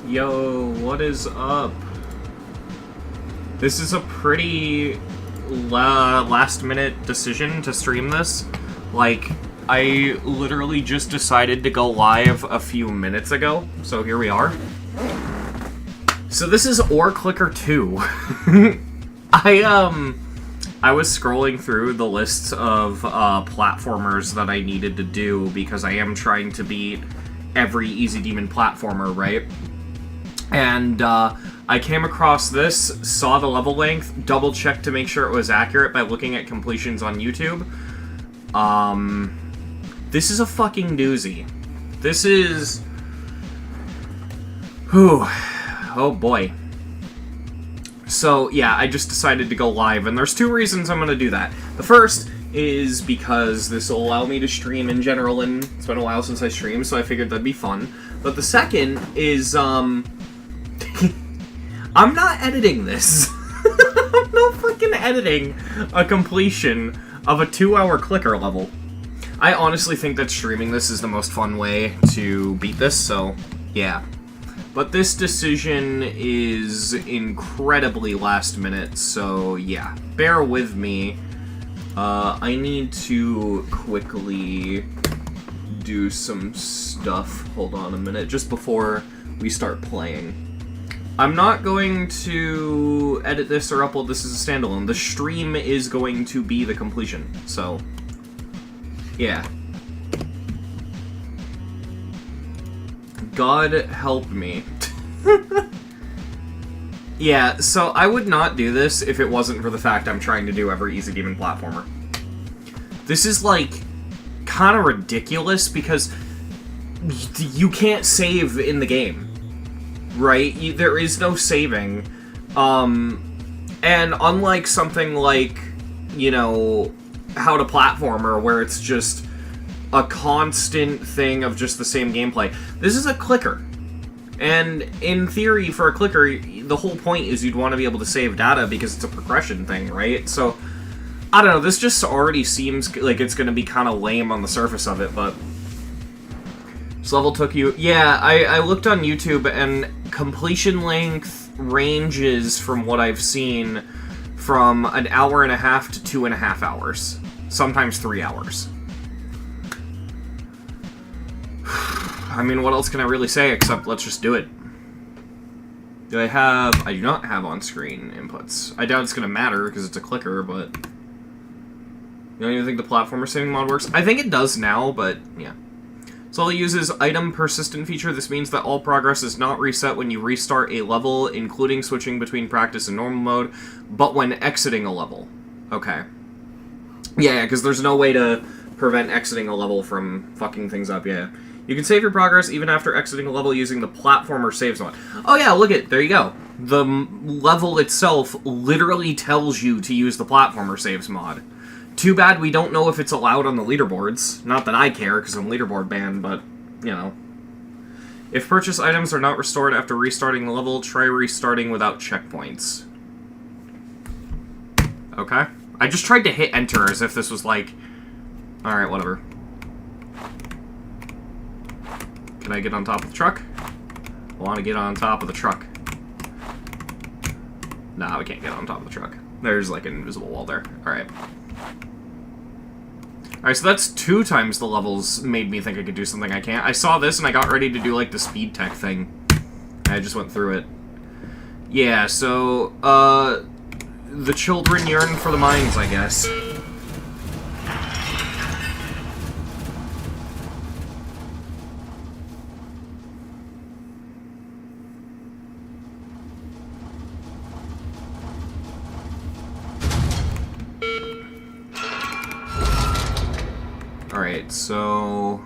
Yo, what is up? This is a pretty last-minute decision to stream this. Like, I literally just decided to go live a few minutes ago, so here we are. So this is Or Clicker 2. I was scrolling through the lists of platformers that I needed to do because I am trying to beat every Easy Demon platformer, right? And I came across this, saw the level length, double-checked to make sure it was accurate by looking at completions on YouTube. This is a fucking doozy. This is... Whew. Oh boy. So, yeah, I just decided to go live, and there's two reasons I'm gonna do that. The first is because this will allow me to stream in general, and it's been a while since I streamed, so I figured that'd be fun. But the second is, I'm not editing this. I'm not fucking editing a completion of a 2-hour clicker level. I honestly think that streaming this is the most fun way to beat this, so, yeah. But this decision is incredibly last minute, so yeah, bear with me. I need to quickly do some stuff. Hold on a minute, just before we start playing. I'm not going to edit this or upload this as a standalone. The stream is going to be the completion, so yeah. God help me. Yeah, so I would not do this if it wasn't for the fact I'm trying to do every Easy Demon platformer. This is, like, kind of ridiculous because you can't save in the game, right? There is no saving. And unlike something like, you know, How to Platformer, where it's just a constant thing of just the same gameplay. This is a clicker. And in theory, for a clicker, the whole point is you'd want to be able to save data because it's a progression thing, right? So, I don't know, this just already seems like it's going to be kind of lame on the surface of it, but... This level took you... Yeah, I looked on YouTube, and completion length ranges, from what I've seen, from 1.5 hours to 2.5 hours. Sometimes 3 hours. I mean, what else can I really say except let's just do it. I do not have on-screen inputs. I doubt it's gonna matter because it's a clicker, but... You don't even think the platformer saving mod works? I think it does now, but yeah. So it uses item persistent feature. This means that all progress is not reset when you restart a level, including switching between practice and normal mode, but when exiting a level. Okay. Yeah, because there's no way to prevent exiting a level from fucking things up, yeah. You can save your progress even after exiting a level using the platformer saves mod. Oh yeah, look there you go. The level itself literally tells you to use the platformer saves mod. Too bad we don't know if it's allowed on the leaderboards. Not that I care, because I'm leaderboard banned, but, you know. If purchase items are not restored after restarting the level, try restarting without checkpoints. Okay. I just tried to hit enter as if this was like... Alright, whatever. Can I get on top of the truck? I want to get on top of the truck. Nah, we can't get on top of the truck. There's like an invisible wall there. Alright. Alright, so that's 2 times the levels made me think I could do something I can't. I saw this and I got ready to do like the speed tech thing. I just went through it. Yeah, so, the children yearn for the mines, I guess. Alright, so...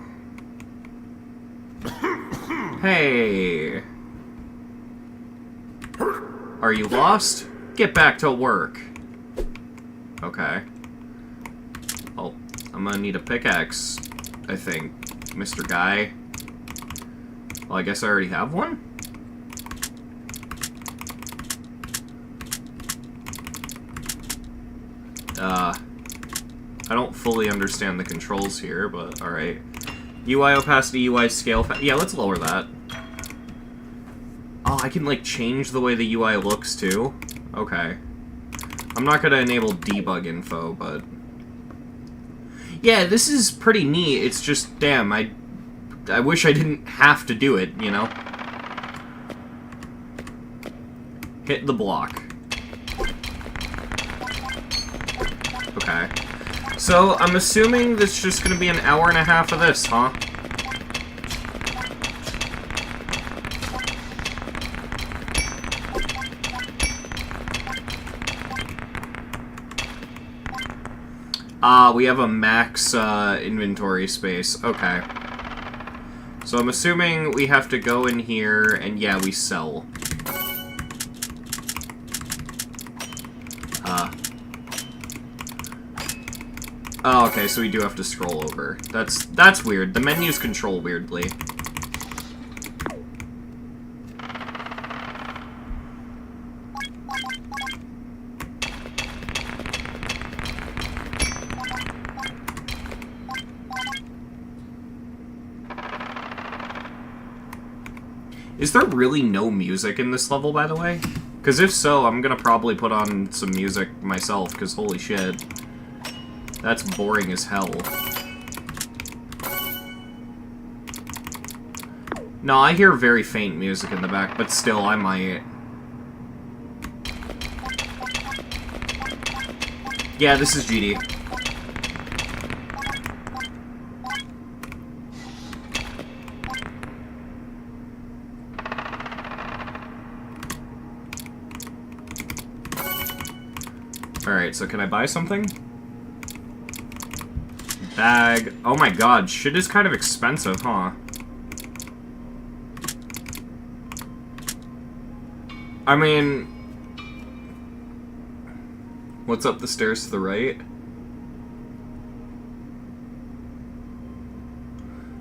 Hey! Are you lost? Get back to work. Okay. Well, I'm gonna need a pickaxe, I think, Mr. Guy. Well, I guess I already have one? I don't fully understand the controls here, but alright. UI opacity, UI scale... Yeah, let's lower that. Oh, I can, like, change the way the UI looks, too? Okay. I'm not gonna enable debug info, but... Yeah, this is pretty neat. It's just, damn, I wish I didn't have to do it, you know? Hit the block. Okay. So, I'm assuming this is just gonna be an hour and a half of this, huh? We have a max inventory space. Okay. So I'm assuming we have to go in here, and yeah, we sell. Oh, okay, so we do have to scroll over. That's weird. The menus control weirdly. Is there really no music in this level, by the way? Because if so, I'm gonna probably put on some music myself, because holy shit. That's boring as hell. No, I hear very faint music in the back, but still, I might. Yeah, this is GD. Alright, so can I buy something? Bag. Oh my god, shit is kind of expensive, huh? I mean... What's up the stairs to the right?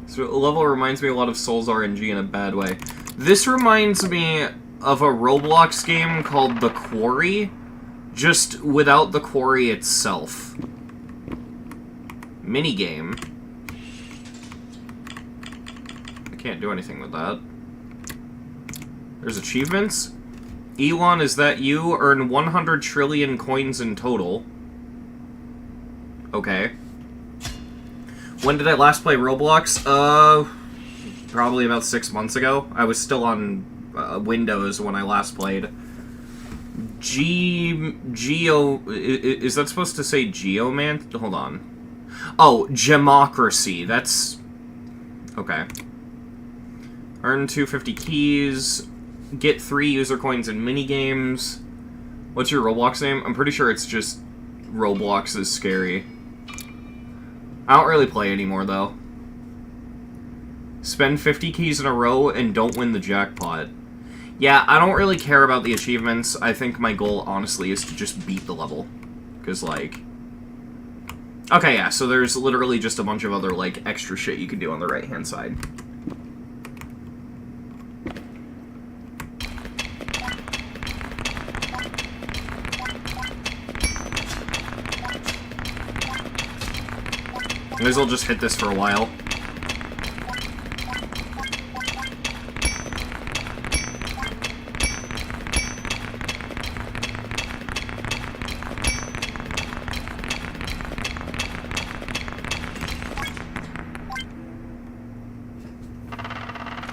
So the level reminds me a lot of Souls RNG in a bad way. This reminds me of a Roblox game called The Quarry, just without the quarry itself. Minigame. I can't do anything with that. There's achievements. Elon, is that you? Earn 100 trillion coins in total. Okay. When did I last play Roblox? Probably about 6 months ago. I was still on Windows when I last played. Geo... Is that supposed to say Geoman? Hold on. Oh, Gemocracy. That's... Okay. Earn 250 keys. Get 3 user coins in minigames. What's your Roblox name? I'm pretty sure it's just Roblox is scary. I don't really play anymore, though. Spend 50 keys in a row and don't win the jackpot. Yeah, I don't really care about the achievements. I think my goal, honestly, is to just beat the level. Because, like... Okay, yeah, so there's literally just a bunch of other, like, extra shit you can do on the right-hand side. Might as well just hit this for a while.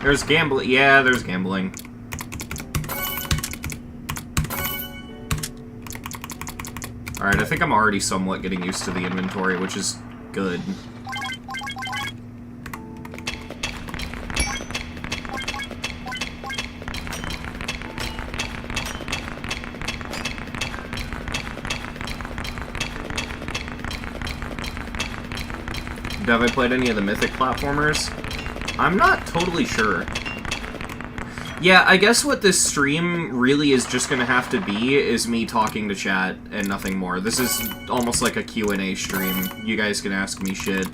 There's gambling. Yeah, there's gambling. Alright, I think I'm already somewhat getting used to the inventory, which is good. Have I played any of the Mythic platformers? I'm not totally sure. Yeah, I guess what this stream really is just gonna have to be is me talking to chat and nothing more. This is almost like a Q&A stream. You guys can ask me shit,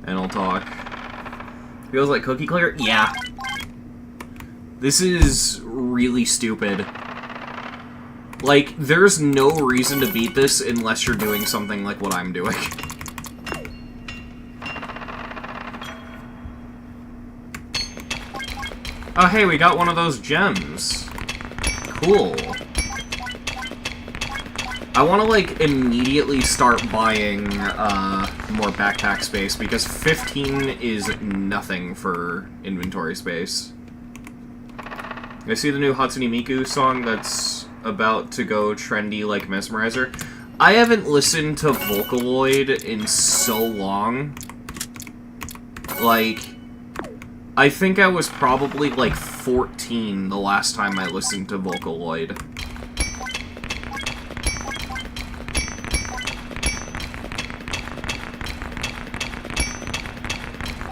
and I'll talk. Feels like cookie clear? Yeah. This is really stupid. Like, there's no reason to beat this unless you're doing something like what I'm doing. Oh, hey, we got one of those gems. Cool. I want to, like, immediately start buying more backpack space, because 15 is nothing for inventory space. I see the new Hatsune Miku song that's about to go trendy like Mesmerizer. I haven't listened to Vocaloid in so long. Like, I think I was probably, like, 14 the last time I listened to Vocaloid.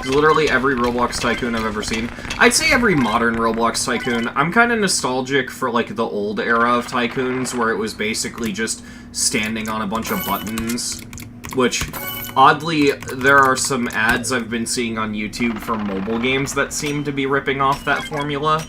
It's literally every Roblox Tycoon I've ever seen. I'd say every modern Roblox Tycoon. I'm kind of nostalgic for, like, the old era of Tycoons, where it was basically just standing on a bunch of buttons. Which, oddly, there are some ads I've been seeing on YouTube for mobile games that seem to be ripping off that formula.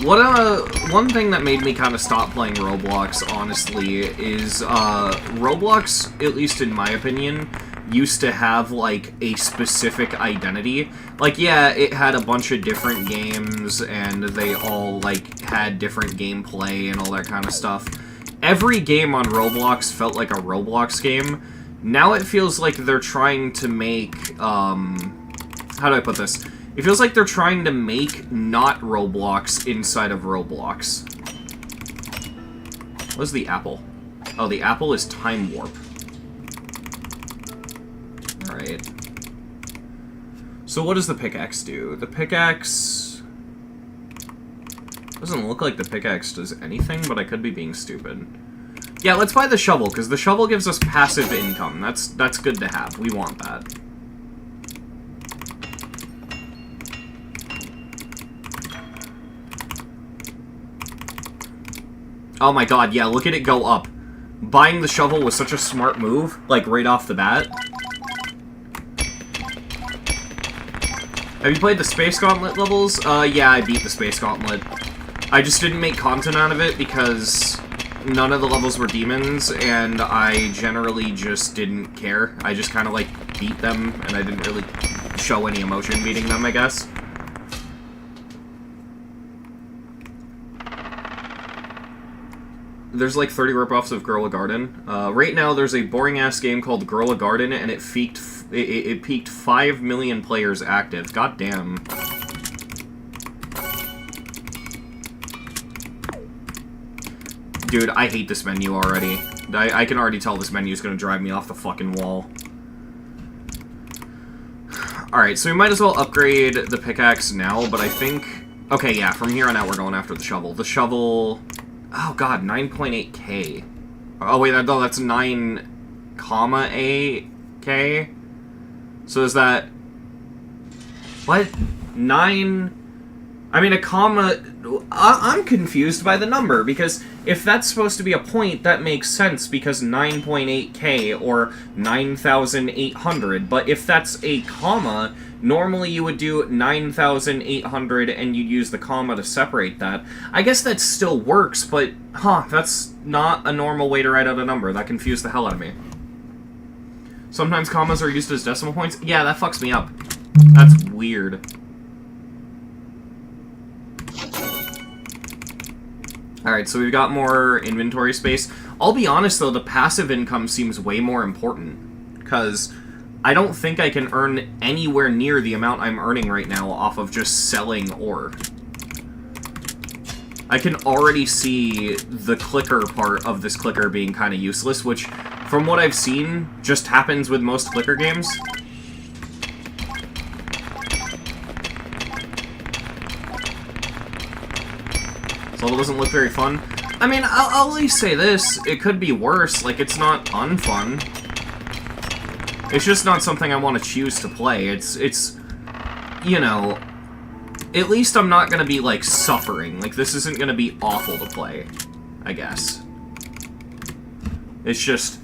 One thing that made me kind of stop playing Roblox, honestly, is Roblox, at least in my opinion, used to have, like, a specific identity. Like, yeah, it had a bunch of different games, and they all, like, had different gameplay and all that kind of stuff. Every game on Roblox felt like a Roblox game. Now it feels like they're trying to make, how do I put this? It feels like they're trying to make not Roblox inside of Roblox. What's the apple? Oh, the apple is Time Warp. Alright. So what does the pickaxe do? The pickaxe... doesn't look like the pickaxe does anything, but I could be being stupid. Yeah, let's buy the shovel, because the shovel gives us passive income. That's good to have. We want that. Oh my god, yeah, look at it go up. Buying the shovel was such a smart move, like, right off the bat. Have you played the Space Gauntlet levels? Yeah, I beat the Space Gauntlet. I just didn't make content out of it because none of the levels were demons, and I generally just didn't care. I just kind of, like, beat them, and I didn't really show any emotion beating them, I guess. There's like 30 ripoffs of Gorilla Garden. Right now, there's a boring-ass game called Gorilla Garden, and it peaked 5 million players active. God damn. Dude, I hate this menu already. I can already tell this menu is going to drive me off the fucking wall. Alright, so we might as well upgrade the pickaxe now, but I think... okay, yeah, from here on out, we're going after the shovel. The shovel... oh god, 9.8k. Oh wait, no, that's 9,8k? So is that... what? 9... I mean, a comma... I'm confused by the number, because if that's supposed to be a point, that makes sense, because 9.8k, or 9,800, but if that's a comma, normally you would do 9,800 and you'd use the comma to separate that. I guess that still works, but, that's not a normal way to write out a number. That confused the hell out of me. Sometimes commas are used as decimal points? Yeah, that fucks me up. That's weird. Alright, so we've got more inventory space. I'll be honest, though, the passive income seems way more important, because I don't think I can earn anywhere near the amount I'm earning right now off of just selling ore. I can already see the clicker part of this clicker being kind of useless, which, from what I've seen, just happens with most clicker games. This level doesn't look very fun. I mean, I'll at least say this, it could be worse, like, it's not unfun. It's just not something I want to choose to play. It's, you know, at least I'm not gonna be, like, suffering. Like, this isn't gonna be awful to play, I guess. It's just,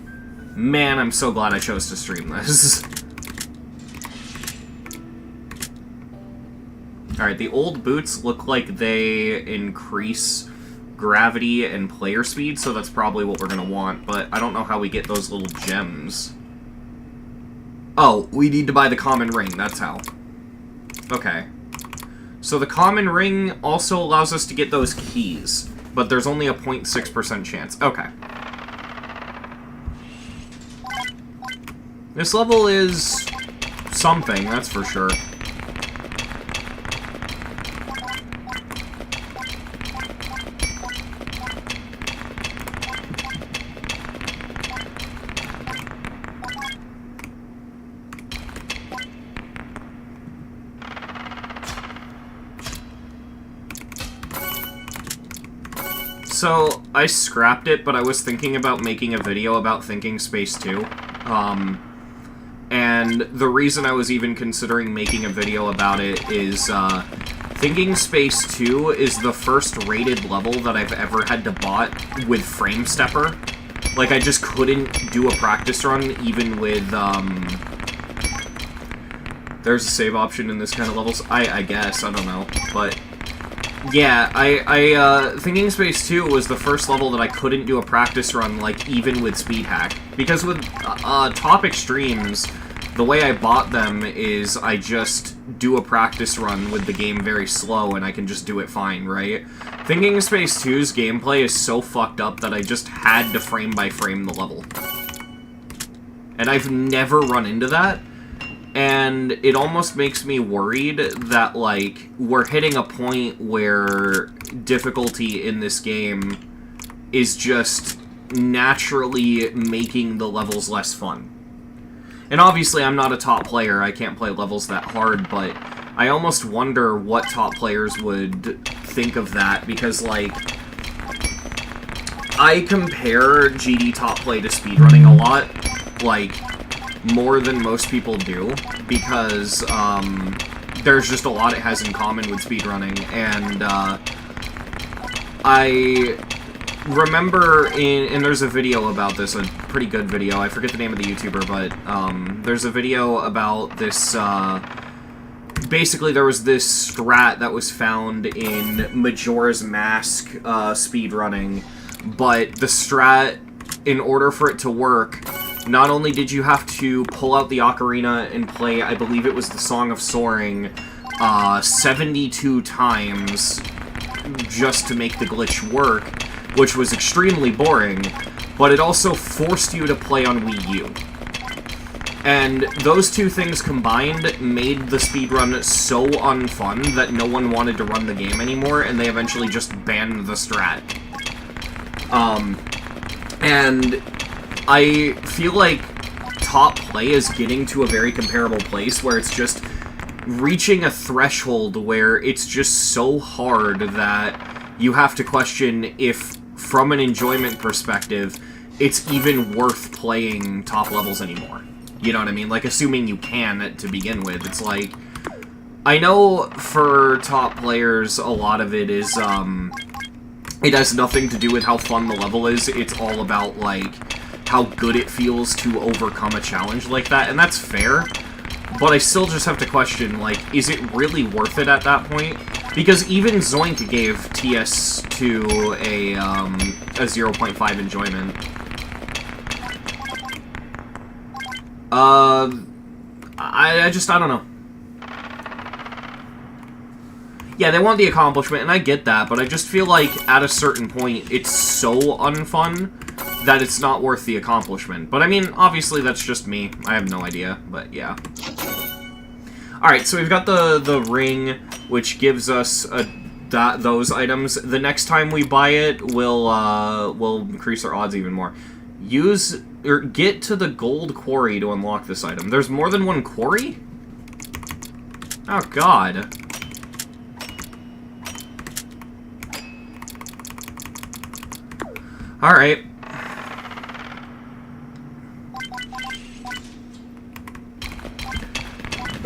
man, I'm so glad I chose to stream this. Alright, the old boots look like they increase gravity and player speed, so that's probably what we're gonna want, but I don't know how we get those little gems. Oh, we need to buy the common ring, that's how. Okay. So the common ring also allows us to get those keys, but there's only a 0.6% chance. Okay. This level is something, that's for sure. So, I scrapped it, but I was thinking about making a video about Thinking Space 2. And the reason I was even considering making a video about it is, Thinking Space 2 is the first rated level that I've ever had to bot with Frame Stepper. Like, I just couldn't do a practice run, even with, There's a save option in this kind of levels? I guess, I don't know, but... Yeah, Thinking Space 2 was the first level that I couldn't do a practice run, like, even with Speed Hack. Because with, top extremes, the way I bought them is I just do a practice run with the game very slow, and I can just do it fine, right? Thinking Space 2's gameplay is so fucked up that I just had to frame-by-frame the level. And I've never run into that. And it almost makes me worried that, like, we're hitting a point where difficulty in this game is just naturally making the levels less fun. And obviously, I'm not a top player, I can't play levels that hard, but I almost wonder what top players would think of that, because, like, I compare GD top play to speedrunning a lot, like, more than most people do, because there's just a lot it has in common with speedrunning, and I remember and there's a video about this, a pretty good video, I forget the name of the YouTuber, but there's a video about this, basically there was this strat that was found in Majora's Mask speedrunning, but the strat, in order for it to work, not only did you have to pull out the ocarina and play, I believe it was the Song of Soaring, 72 times just to make the glitch work, which was extremely boring, but it also forced you to play on Wii U. And those two things combined made the speedrun so unfun that no one wanted to run the game anymore, and they eventually just banned the strat. And I feel like top play is getting to a very comparable place where it's just reaching a threshold where it's just so hard that you have to question if, from an enjoyment perspective, it's even worth playing top levels anymore. You know what I mean? Like, assuming you can to begin with. It's like, I know for top players, a lot of it is, it has nothing to do with how fun the level is. It's all about, like, how good it feels to overcome a challenge like that, and that's fair, but I still just have to question, like, is it really worth it at that point? Because even Zoink gave TS2 a 0.5 enjoyment. I don't know. Yeah, they want the accomplishment, and I get that, but I just feel like at a certain point, it's so unfun that it's not worth the accomplishment. But I mean, obviously that's just me. I have no idea, but yeah. Alright, so we've got the ring, which gives us those items. The next time we buy it, we'll increase our odds even more. Get to the gold quarry to unlock this item. There's more than one quarry? Oh god. Alright.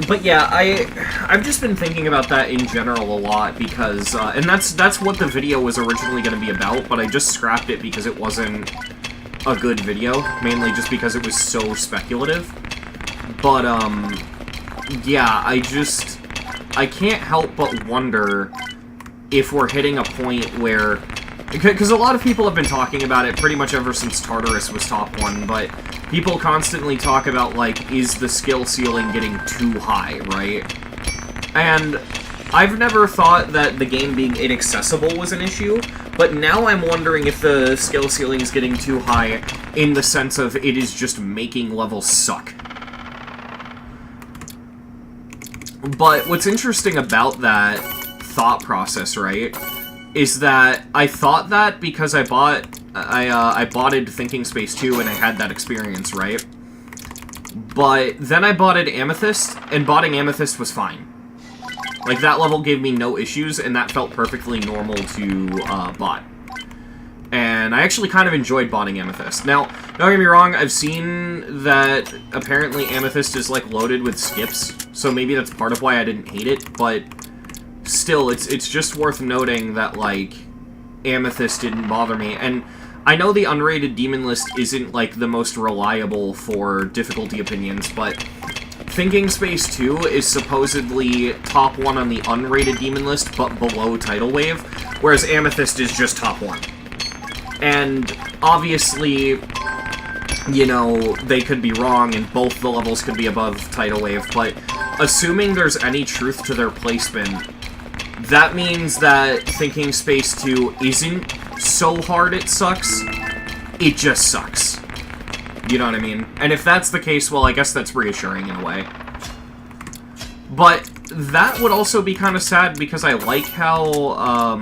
But yeah, I've just been thinking about that in general a lot because, and that's what the video was originally going to be about, but I just scrapped it because it wasn't a good video, mainly just because it was so speculative. But, yeah, I can't help but wonder if we're hitting a point where Because a lot of people have been talking about it pretty much ever since Tartarus was top 1, but people constantly talk about, like, is the skill ceiling getting too high, right? And I've never thought that the game being inaccessible was an issue, but now I'm wondering if the skill ceiling is getting too high in the sense of it is just making levels suck. But what's interesting about that thought process, right, is that I thought that because I botted Thinking Space 2 and I had that experience, right? But then I botted Amethyst, and botting Amethyst was fine. Like, that level gave me no issues, and that felt perfectly normal to bot. And I actually kind of enjoyed botting Amethyst. Now, don't get me wrong, I've seen that apparently Amethyst is, like, loaded with skips, so maybe that's part of why I didn't hate it, but still, it's just worth noting that, like, Amethyst didn't bother me. And I know the unrated demon list isn't, like, the most reliable for difficulty opinions, but Thinking Space 2 is supposedly top 1 on the unrated demon list, but below Tidal Wave, whereas Amethyst is just top 1. And obviously, you know, they could be wrong, and both the levels could be above Tidal Wave, but assuming there's any truth to their placement, that means that Thinking Space 2 isn't so hard it sucks, it just sucks. You know what I mean? And if that's the case, well, I guess that's reassuring in a way. But that would also be kind of sad because I like how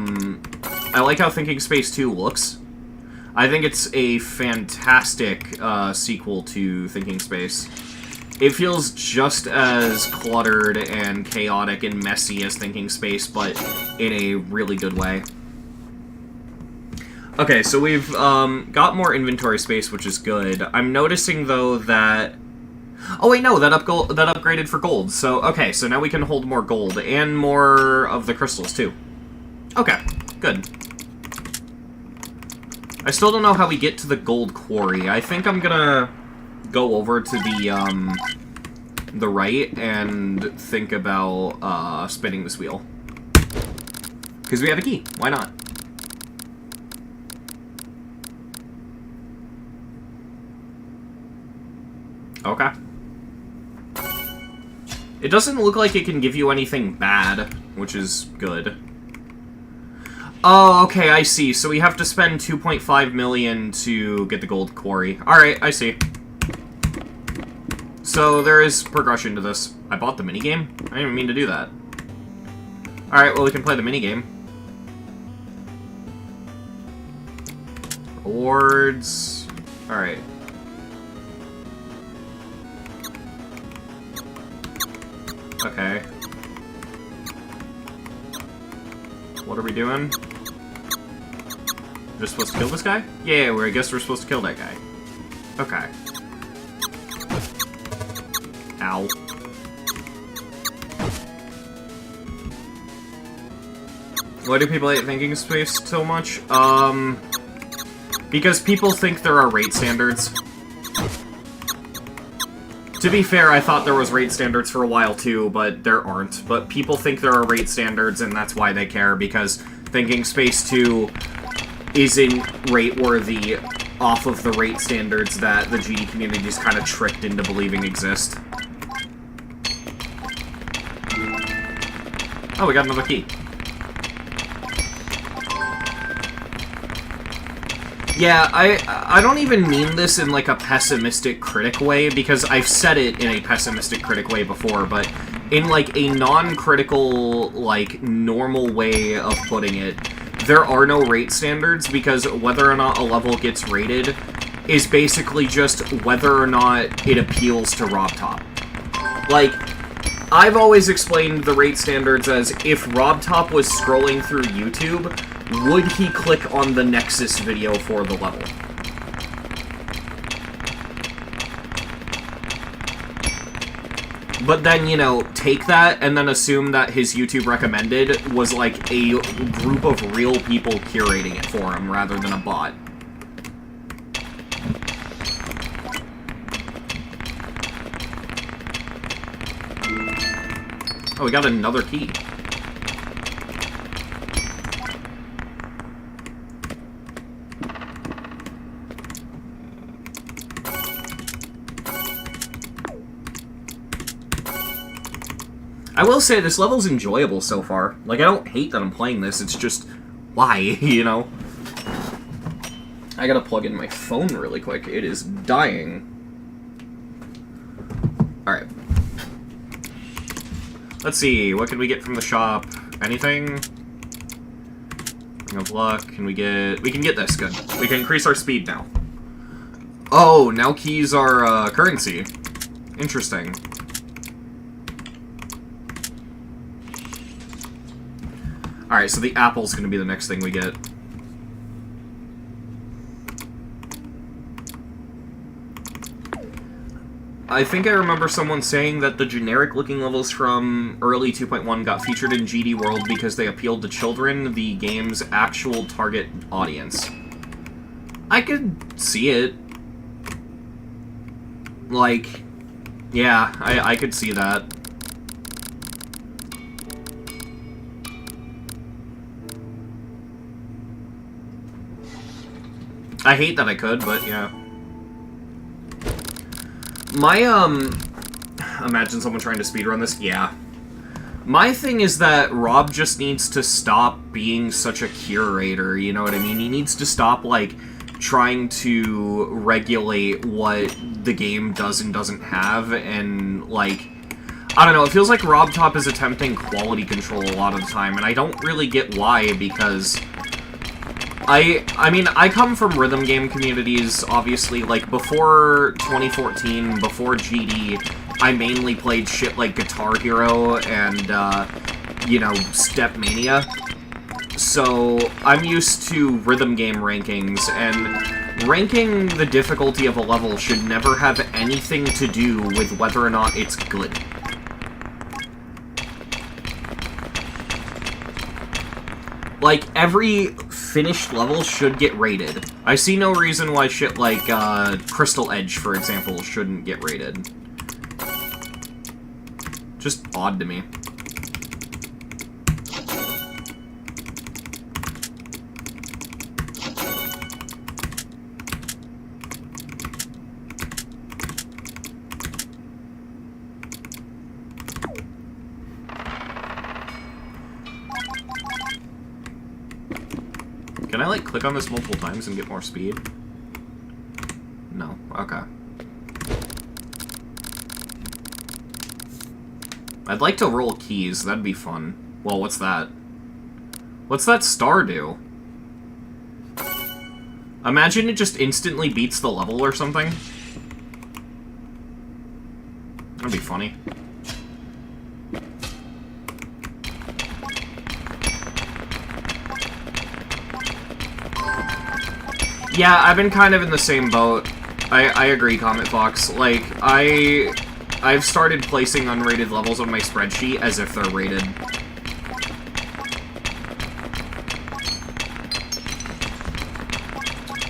Thinking Space 2 looks. I think it's a fantastic sequel to Thinking Space. It feels just as cluttered and chaotic and messy as Thinking Space, but in a really good way. Okay, so we've got more inventory space, which is good. I'm noticing, though, that... Oh, wait, no, that upgraded for gold. So, okay, so now we can hold more gold, and more of the crystals, too. Okay, good. I still don't know how we get to the gold quarry. I think I'm gonna go over to the right and think about spinning this wheel. Because we have a key. Why not? Okay. It doesn't look like it can give you anything bad, which is good. Oh, okay, I see. So we have to spend 2.5 million to get the gold quarry. Alright, I see. So there is progression to this. I bought the minigame? I didn't even mean to do that. Alright, well, we can play the minigame. Rewards. Alright. Okay. What are we doing? We're supposed to kill this guy? Yeah, I guess we're supposed to kill that guy. Okay. Ow. Why do people hate Thinking Space so much? Because people think there are rate standards. To be fair, I thought there was rate standards for a while too, but there aren't. But people think there are rate standards, and that's why they care, because Thinking Space 2 isn't rate-worthy off of the rate standards that the GD community is kind of tricked into believing exist. Oh, we got another key. Yeah, I don't even mean this in, like, a pessimistic critic way, because I've said it in a pessimistic critic way before, but in, like, a non-critical, like, normal way of putting it, there are no rate standards, because whether or not a level gets rated is basically just whether or not it appeals to RobTop. Like, I've always explained the rate standards as if RobTop was scrolling through YouTube, would he click on the Nexus video for the level? But then, you know, take that and then assume that his YouTube recommended was like a group of real people curating it for him rather than a bot. Oh, we got another key. I will say, this level's enjoyable so far. Like, I don't hate that I'm playing this, it's just, why, you know? I gotta plug in my phone really quick. It is dying. Alright. Let's see, what can we get from the shop? Anything? Ring of luck, can we get... We can get this, good. We can increase our speed now. Oh, now keys are, currency. Interesting. Alright, so the apple's gonna be the next thing we get. I think I remember someone saying that the generic-looking levels from early 2.1 got featured in GD World because they appealed to children, the game's actual target audience. I could see it. Like, yeah, I could see that. I hate that I could, but yeah. My, imagine someone trying to speedrun this? Yeah. My thing is that Rob just needs to stop being such a curator, you know what I mean? He needs to stop, like, trying to regulate what the game does and doesn't have, and, like, I don't know, it feels like Rob Top is attempting quality control a lot of the time, and I don't really get why, because... I mean, I come from rhythm game communities, obviously, like, before 2014, before GD, I mainly played shit like Guitar Hero and, you know, Step Mania. So, I'm used to rhythm game rankings, and ranking the difficulty of a level should never have anything to do with whether or not it's good. Like, every finished level should get rated. I see no reason why shit like, Crystal Edge, for example, shouldn't get rated. Just odd to me. Can I, like, click on this multiple times and get more speed? No. Okay. I'd like to roll keys. That'd be fun. Well, what's that? What's that star do? Imagine it just instantly beats the level or something. That'd be funny. Yeah, I've been kind of in the same boat. I agree, Comet Fox. Like, I've started placing unrated levels on my spreadsheet as if they're rated.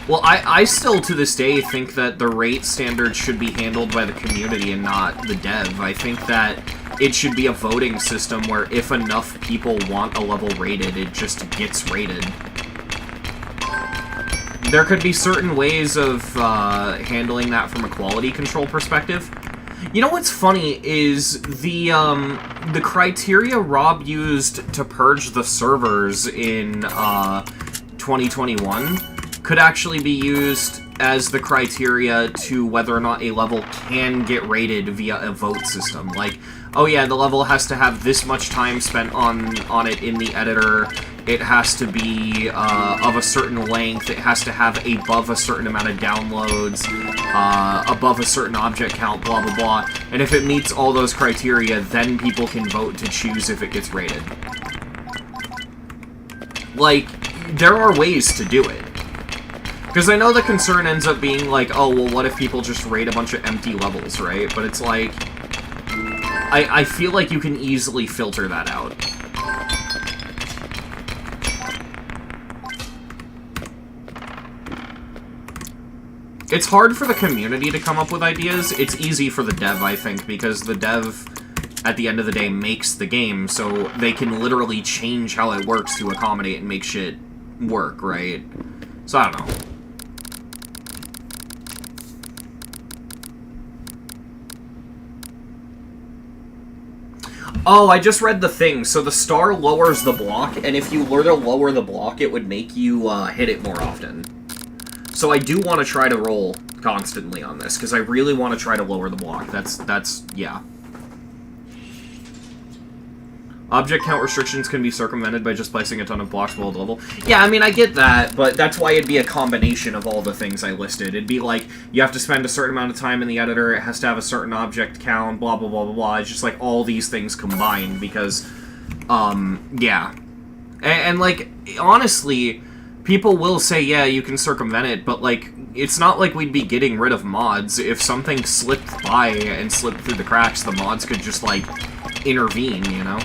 Well, I still, to this day, think that the rate standard should be handled by the community and not the dev. I think that it should be a voting system where if enough people want a level rated, it just gets rated. There could be certain ways of handling that from a quality control perspective. You know what's funny is the criteria Rob used to purge the servers in 2021 could actually be used as the criteria to whether or not a level can get rated via a vote system. Like, oh yeah, the level has to have this much time spent on it in the editor. It has to be of a certain length, it has to have above a certain amount of downloads, above a certain object count, blah blah blah. And if it meets all those criteria, then people can vote to choose if it gets rated. Like, there are ways to do it. Because I know the concern ends up being like, oh, well, what if people just rate a bunch of empty levels, right? But it's like, I feel like you can easily filter that out. It's hard for the community to come up with ideas. It's easy for the dev, I think, because the dev, at the end of the day, makes the game, so they can literally change how it works to accommodate and make shit work, right? So, I don't know. Oh, I just read the thing. So the star lowers the block, and if you were to lower the block, it would make you hit it more often. So I do want to try to roll constantly on this, because I really want to try to lower the block. Yeah. Object count restrictions can be circumvented by just placing a ton of blocks below the level. Yeah, I mean, I get that, but that's why it'd be a combination of all the things I listed. It'd be like, you have to spend a certain amount of time in the editor, it has to have a certain object count, blah, blah, blah, blah, blah. It's just, like, all these things combined, because, yeah. And like, honestly, people will say, yeah, you can circumvent it, but, like, it's not like we'd be getting rid of mods. If something slipped by and slipped through the cracks, the mods could just, like, intervene, you know?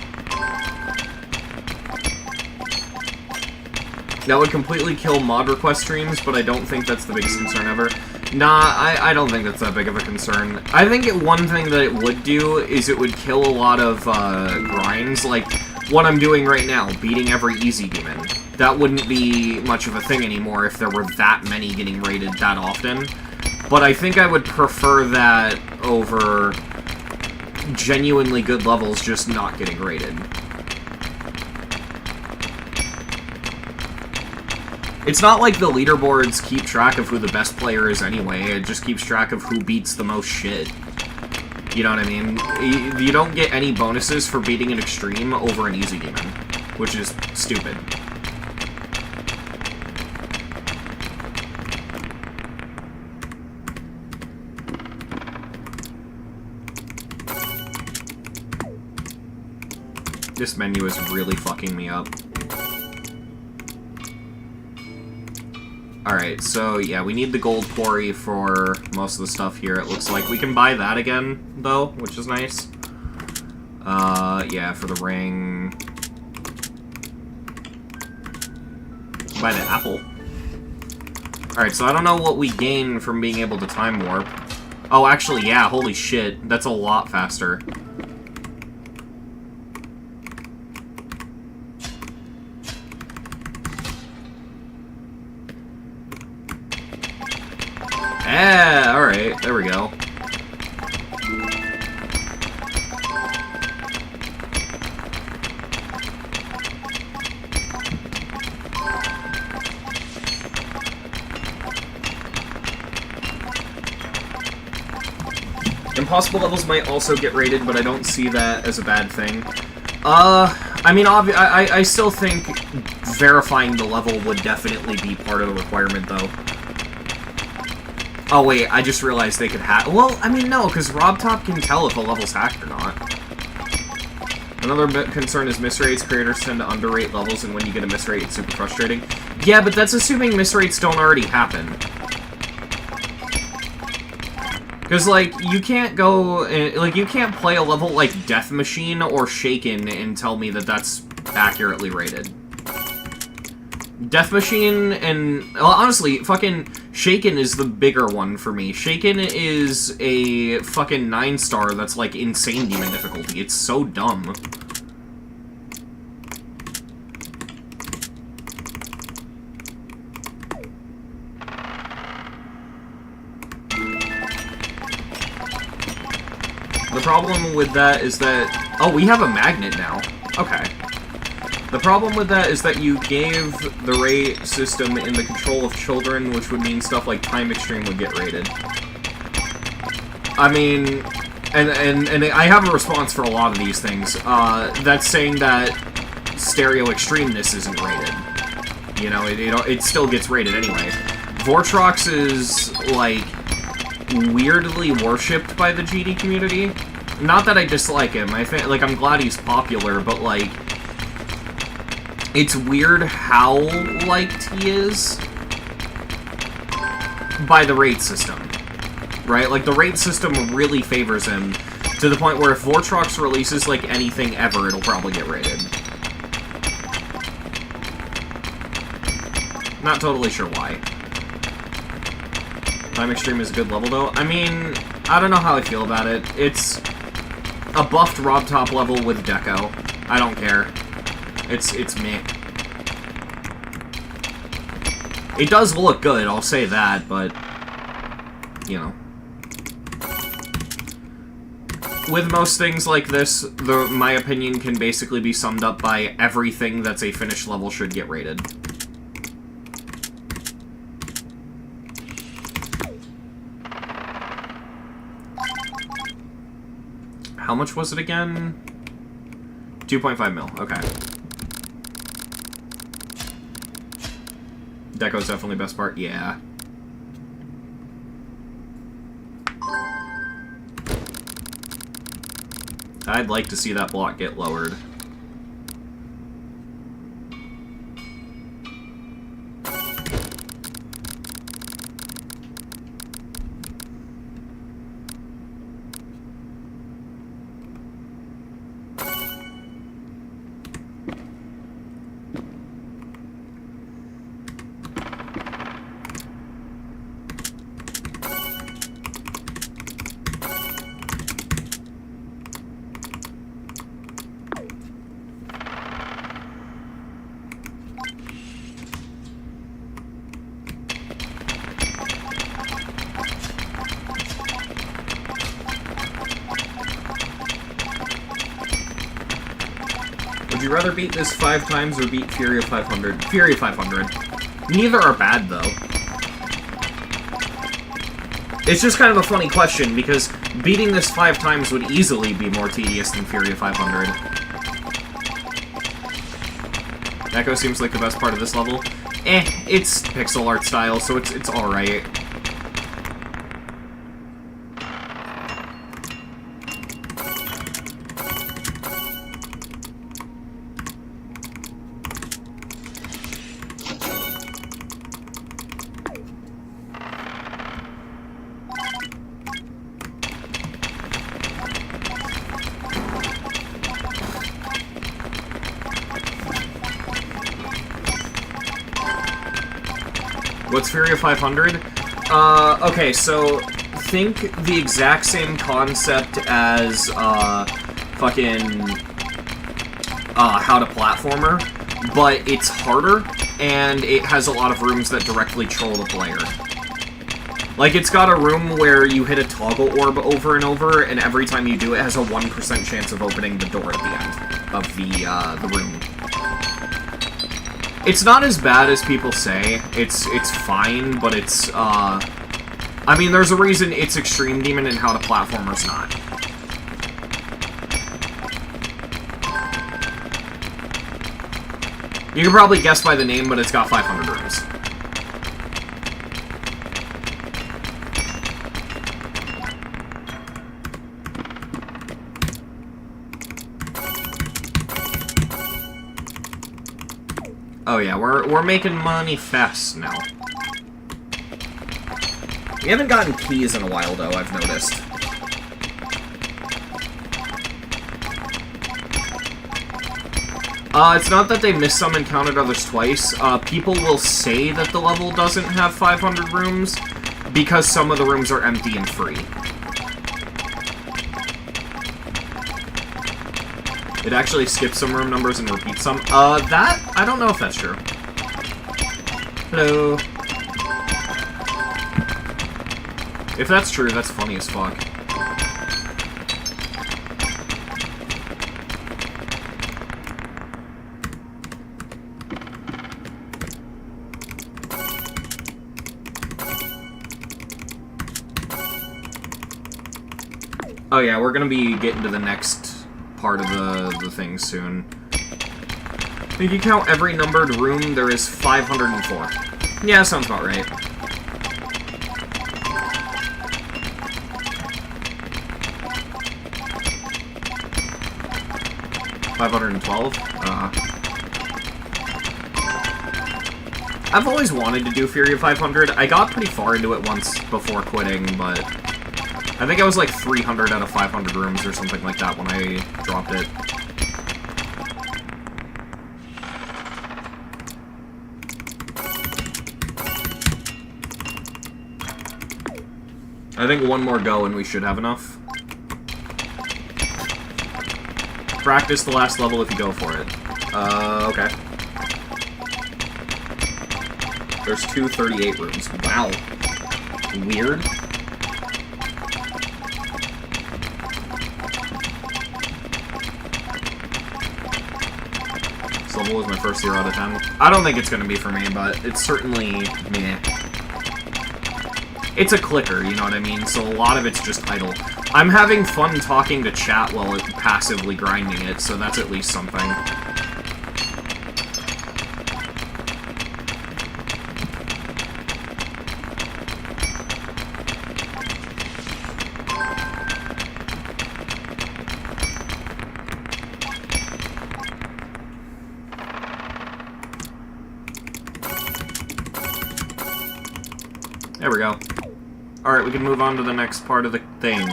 That would completely kill mod request streams, but I don't think that's the biggest concern ever. Nah, I don't think that's that big of a concern. I think one thing that it would do is it would kill a lot of grinds, like what I'm doing right now, beating every easy demon. That wouldn't be much of a thing anymore if there were that many getting raided that often. But I think I would prefer that over genuinely good levels just not getting raided. It's not like the leaderboards keep track of who the best player is anyway, it just keeps track of who beats the most shit. You know what I mean? You don't get any bonuses for beating an extreme over an easy demon, which is stupid. This menu is really fucking me up. Alright, so yeah, we need the gold quarry for most of the stuff here, it looks like. We can buy that again, though, which is nice. Yeah, for the ring. Buy the apple. Alright, so I don't know what we gain from being able to time warp. Oh, actually, yeah, holy shit. That's a lot faster. Yeah, alright, there we go. Impossible levels might also get raided, but I don't see that as a bad thing. I mean, I still think verifying the level would definitely be part of the requirement, though. Oh wait, I just realized they could hack. Well, I mean, no, because RobTop can tell if a level's hacked or not. Another bit concern is miss rates. Creators tend to underrate levels, and when you get a miss rate, it's super frustrating. Yeah, but that's assuming miss rates don't already happen. Because, like, you can't go, like, you can't play a level like Death Machine or Shaken and tell me that that's accurately rated. Death Machine and, well, honestly, fucking Shaken is the bigger one for me. Shaken is a fucking 9-star that's, like, insane demon difficulty. It's so dumb. The problem with that is that... Oh, we have a magnet now. Okay. The problem with that is that you gave the rate system in the control of children, which would mean stuff like Time Extreme would get rated. I mean, and I have a response for a lot of these things. That's saying that Stereo Extremeness isn't rated. You know, it still gets rated anyway. Vortrox is, like, weirdly worshipped by the GD community. Not that I dislike him. Like, I'm glad he's popular, but, like, it's weird how liked he is by the rate system, right? Like, the rate system really favors him to the point where if Vortrox releases, like, anything ever, it'll probably get rated. Not totally sure why. Time Extreme is a good level, though. I mean, I don't know how I feel about it. It's a buffed RobTop level with Deco. I don't care. It's me. It does look good, I'll say that, but, you know. with most things like this, my opinion can basically be summed up by everything that's a finished level should get rated. How much was it again? 2.5 mil, okay. Deco's definitely best part, yeah. I'd like to see that block get lowered. Would you rather beat this 5 times or beat Fury of 500? Fury of 500. Neither are bad, though. It's just kind of a funny question, because beating this 5 times would easily be more tedious than Fury of 500. Echo seems like the best part of this level. It's pixel art style, so it's alright. What's Fury of 500? Okay, so think the exact same concept as, fucking, How to Platformer, but it's harder, and it has a lot of rooms that directly troll the player. Like, it's got a room where you hit a toggle orb over and over, and every time you do it, has a 1% chance of opening the door at the end of the room. It's not as bad as people say. It's fine, but it's, I mean, there's a reason it's Extreme Demon and How to Platformer's not. You can probably guess by the name, but it's got 500 rooms. Oh yeah, we're making money fast now. We haven't gotten keys in a while, though, I've noticed. It's not that they missed some and counted others twice. People will say that the level doesn't have 500 rooms because some of the rooms are empty and free. It actually skips some room numbers and repeats some. That? I don't know if that's true. Hello. If that's true, that's funny as fuck. Oh yeah, we're gonna be getting to the next part of the thing soon. If you count every numbered room, there is 504. Yeah, sounds about right. $512? I've always wanted to do Fury of 500. I got pretty far into it once before quitting, but I think I was like 300 out of 500 rooms or something like that when I dropped it. I think one more go and we should have enough. Practice the last level if you go for it. Okay. There's 238 rooms. Wow. Weird. level was my first 0 out of 10. I don't think it's going to be for me, but it's certainly meh. It's a clicker, you know what I mean? So a lot of it's just idle. I'm having fun talking to chat while passively grinding it, so that's at least something. There we go. Alright, we can move on to the next part of the thing.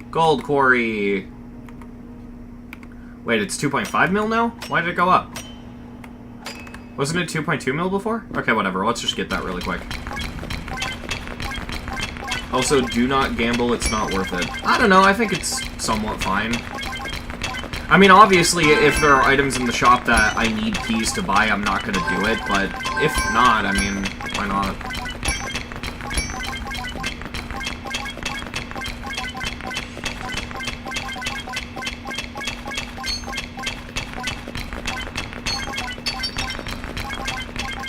Gold quarry! Wait, it's 2.5 mil now? Why did it go up? Wasn't it 2.2 mil before? Okay, whatever. Let's just get that really quick. Also, do not gamble. It's not worth it. I don't know. I think it's somewhat fine. I mean, obviously, if there are items in the shop that I need keys to buy, I'm not gonna do it, but if not, I mean, why not?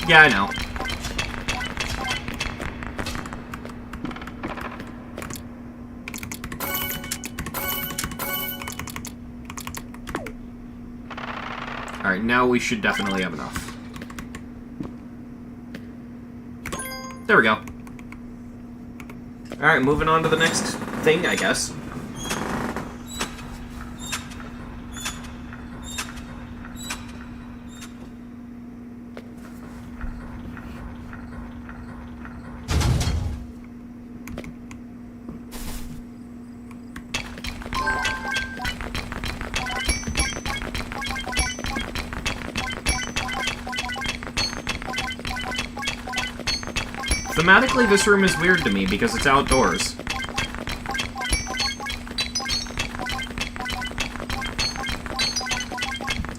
Yeah, I know. Alright, now we should definitely have enough. There we go. Alright, moving on to the next thing, I guess. Thematically, this room is weird to me because it's outdoors.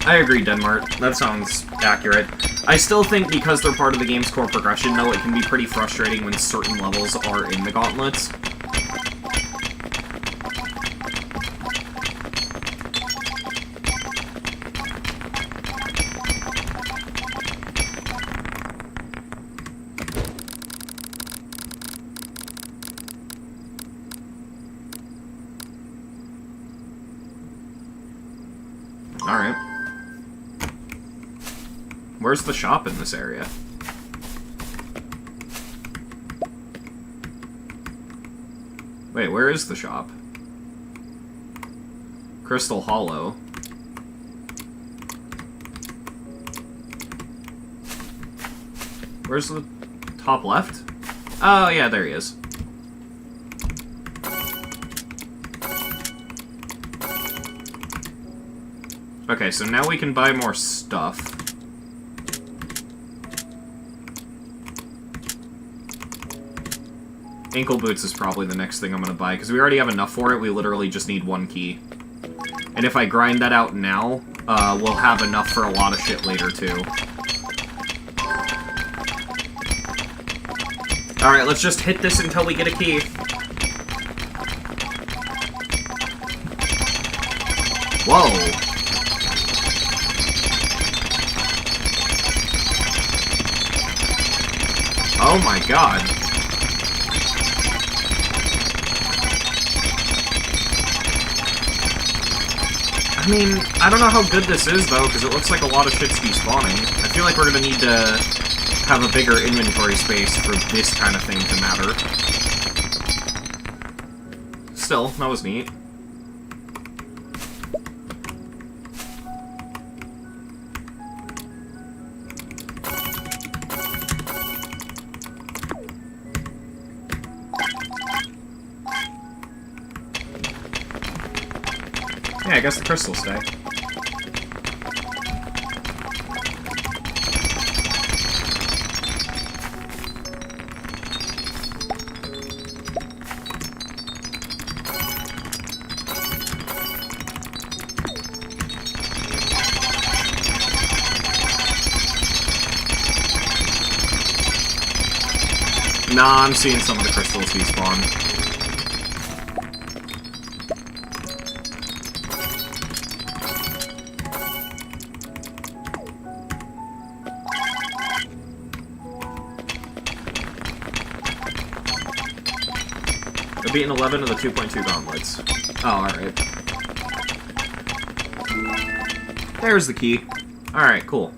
I agree, Denmark. That sounds accurate. I still think because they're part of the game's core progression, though, it can be pretty frustrating when certain levels are in the gauntlets. Alright. Where's the shop in this area? Wait, where is the shop? Crystal Hollow. Where's the top left? Oh, yeah, there he is. Okay, so now we can buy more stuff. Ankle boots is probably the next thing I'm gonna buy, because we already have enough for it, we literally just need one key. And if I grind that out now, we'll have enough for a lot of shit later, too. Alright, let's just hit this until we get a key. Whoa! Oh my god. I mean, I don't know how good this is, though, because it looks like a lot of shit's despawning. I feel like we're gonna need to have a bigger inventory space for this kind of thing to matter. Still, that was neat. Yeah, I guess the crystals stay. Nah, I'm seeing some of the crystals despawn. I've beaten 11 of the 2.2 gauntlets. Oh, alright. There's the key. Alright, cool.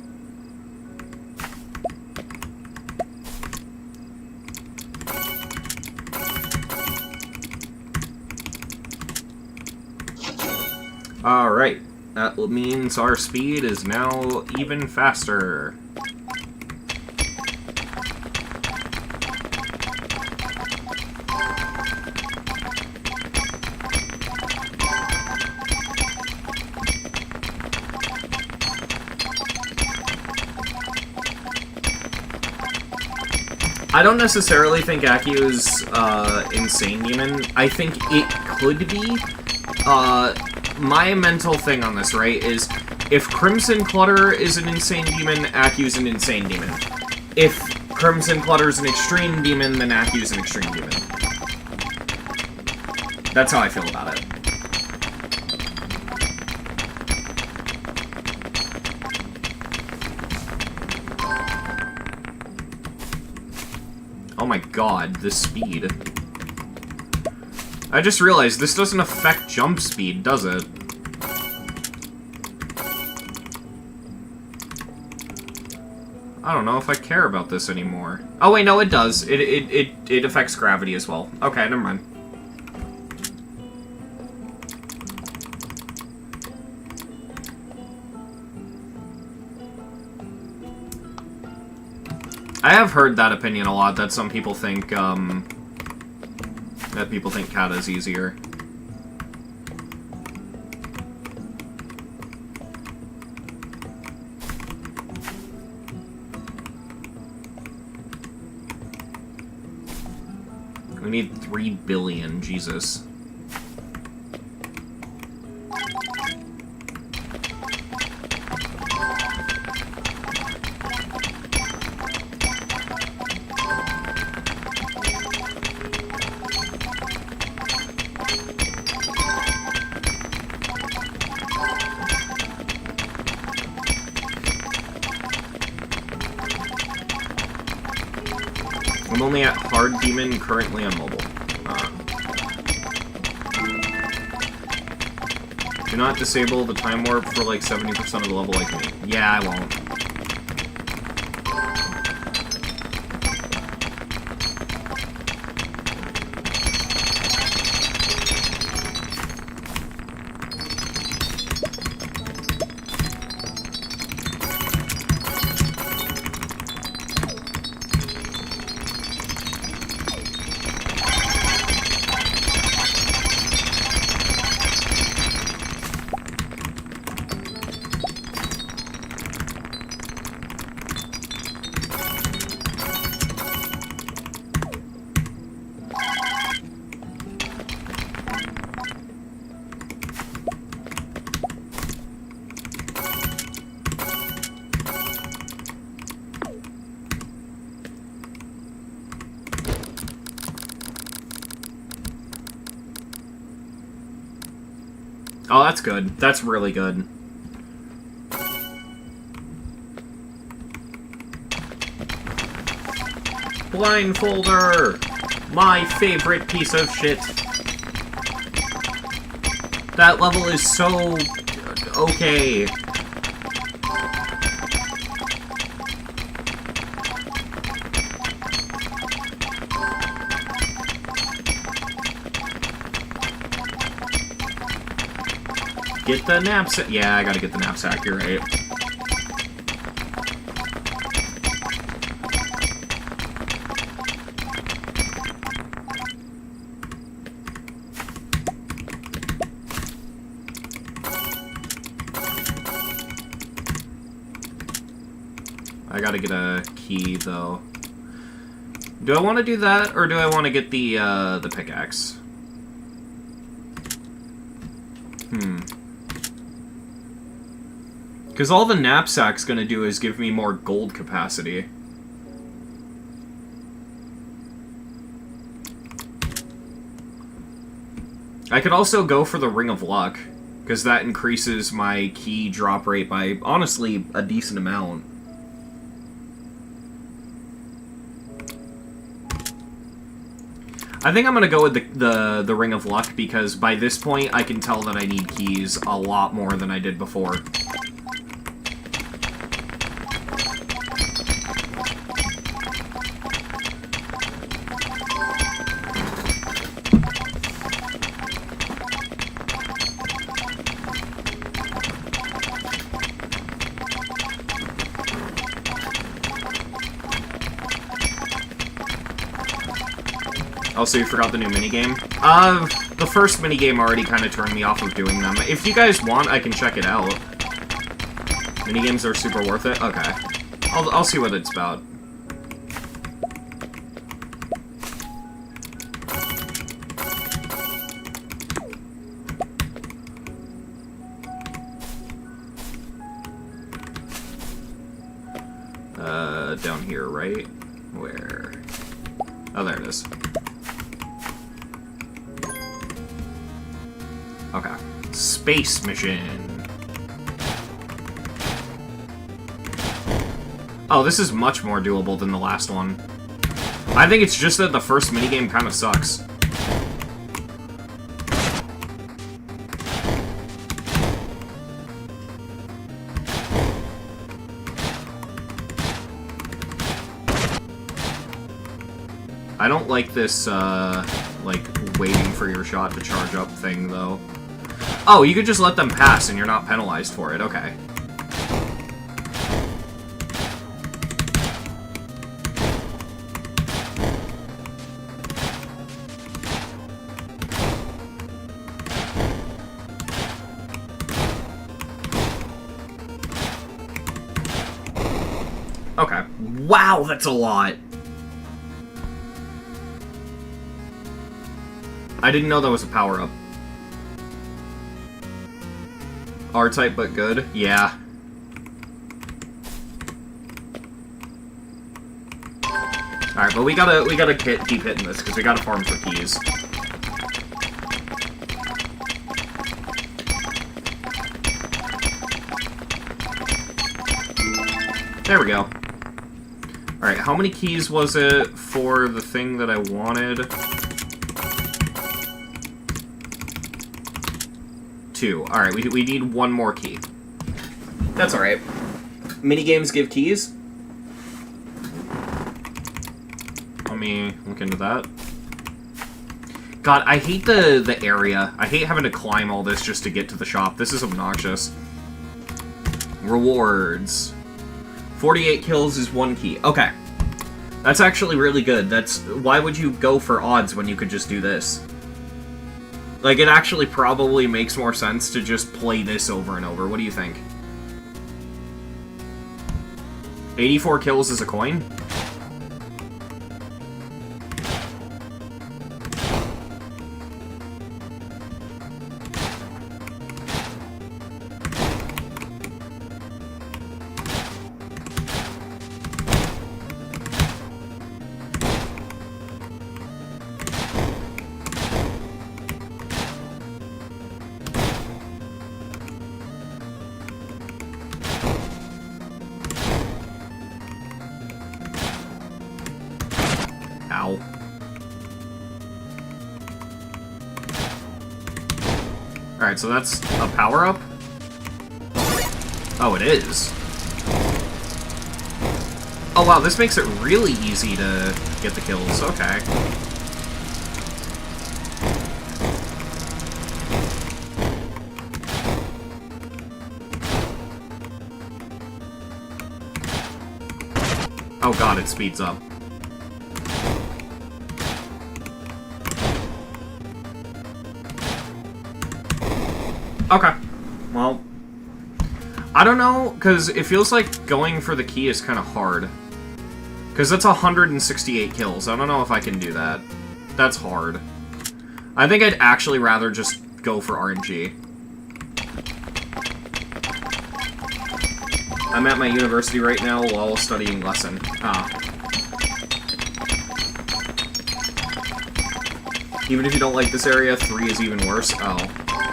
Alright. That means our speed is now even faster. I don't necessarily think Akiu's Insane Demon. I think it could be. My mental thing on this, right, is if Crimson Clutter is an Insane Demon, Akiu's an Insane Demon. If Crimson Clutter is an Extreme Demon, then Akiu's an Extreme Demon. That's how I feel about it. Oh my god, the speed. I just realized this doesn't affect jump speed, does it? I don't know if I care about this anymore. Oh wait, no, it does. It affects gravity as well. Okay, never mind. I have heard that opinion a lot, that some people think, that people think Kata's easier. We need 3 billion, Jesus. I'm only at Hard Demon, currently on mobile. Do not disable the time warp for like 70% of the level like me. Yeah, I won't. Oh, that's good. That's really good. Blindfolder! My favorite piece of shit. That level is so... okay. Get the knapsack. Yeah, I gotta get the knapsack, you're right. I gotta get a key, though. Do I want to do that, or do I want to get the pickaxe? Because all the knapsack's gonna do is give me more gold capacity. I could also go for the Ring of Luck, because that increases my key drop rate by, honestly, a decent amount. I think I'm gonna go with the Ring of Luck, because by this point I can tell that I need keys a lot more than I did before. Also, you forgot the new minigame? The first minigame already kind of turned me off of doing them. If you guys want, I can check it out. Minigames are super worth it? Okay. I'll see what it's about. Down here, right? Where? Oh, there it is. Okay. Space mission. Oh, this is much more doable than the last one. I think it's just that the first minigame kind of sucks. I don't like this, like, waiting for your shot to charge up thing, though. Oh, you could just let them pass and you're not penalized for it. Okay. Okay. Wow, that's a lot. I didn't know that was a power-up. R-type, but good? Yeah. Alright, but we gotta keep hitting this, because we gotta farm for keys. There we go. Alright, how many keys was it for the thing that I wanted? 2. Alright, we need one more key. That's alright. Minigames give keys? Let me look into that. God, I hate the area. I hate having to climb all this just to get to the shop. This is obnoxious. Rewards. 48 kills is 1 key. Okay. That's actually really good. Why would you go for odds when you could just do this? Like, it actually probably makes more sense to just play this over and over. What do you think? 84 kills is a coin? Ow. Alright, so that's a power-up? Oh, it is. Oh, wow, this makes it really easy to get the kills. Okay. Oh god, it speeds up. Okay. Well, I don't know, because it feels like going for the key is kind of hard. Because that's 168 kills. I don't know if I can do that. That's hard. I think I'd actually rather just go for RNG. I'm at my university right now while studying lesson. Ah. Even if you don't like this area, 3 is even worse. Oh.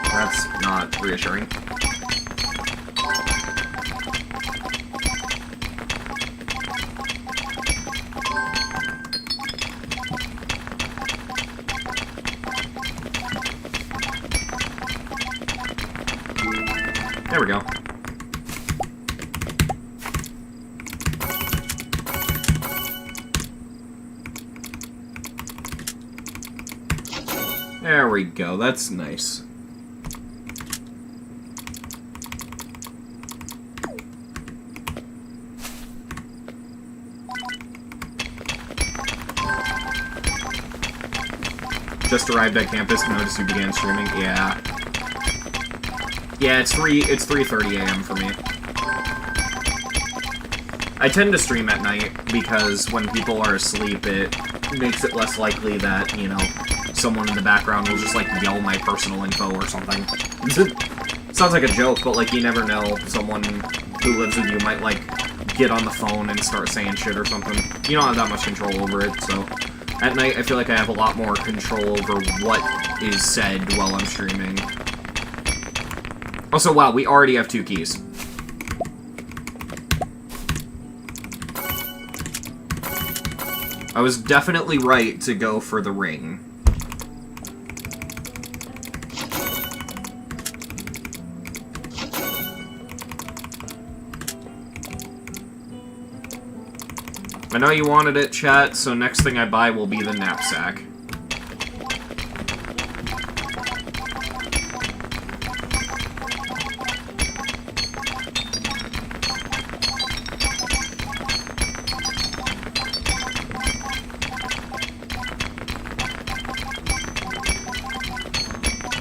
That's not reassuring. There we go. There we go, that's nice. Just arrived at campus to notice you began streaming. Yeah. Yeah, it's 3:30 a.m. for me. I tend to stream at night because when people are asleep, it makes it less likely that, you know, someone in the background will just, like, yell my personal info or something. Sounds like a joke, but, like, you never know. Someone who lives with you might, like, get on the phone and start saying shit or something. You don't have that much control over it, so... At night, I feel like I have a lot more control over what is said while I'm streaming. Also, wow, we already have 2 keys. I was definitely right to go for the ring. I know you wanted it, chat, so next thing I buy will be the knapsack.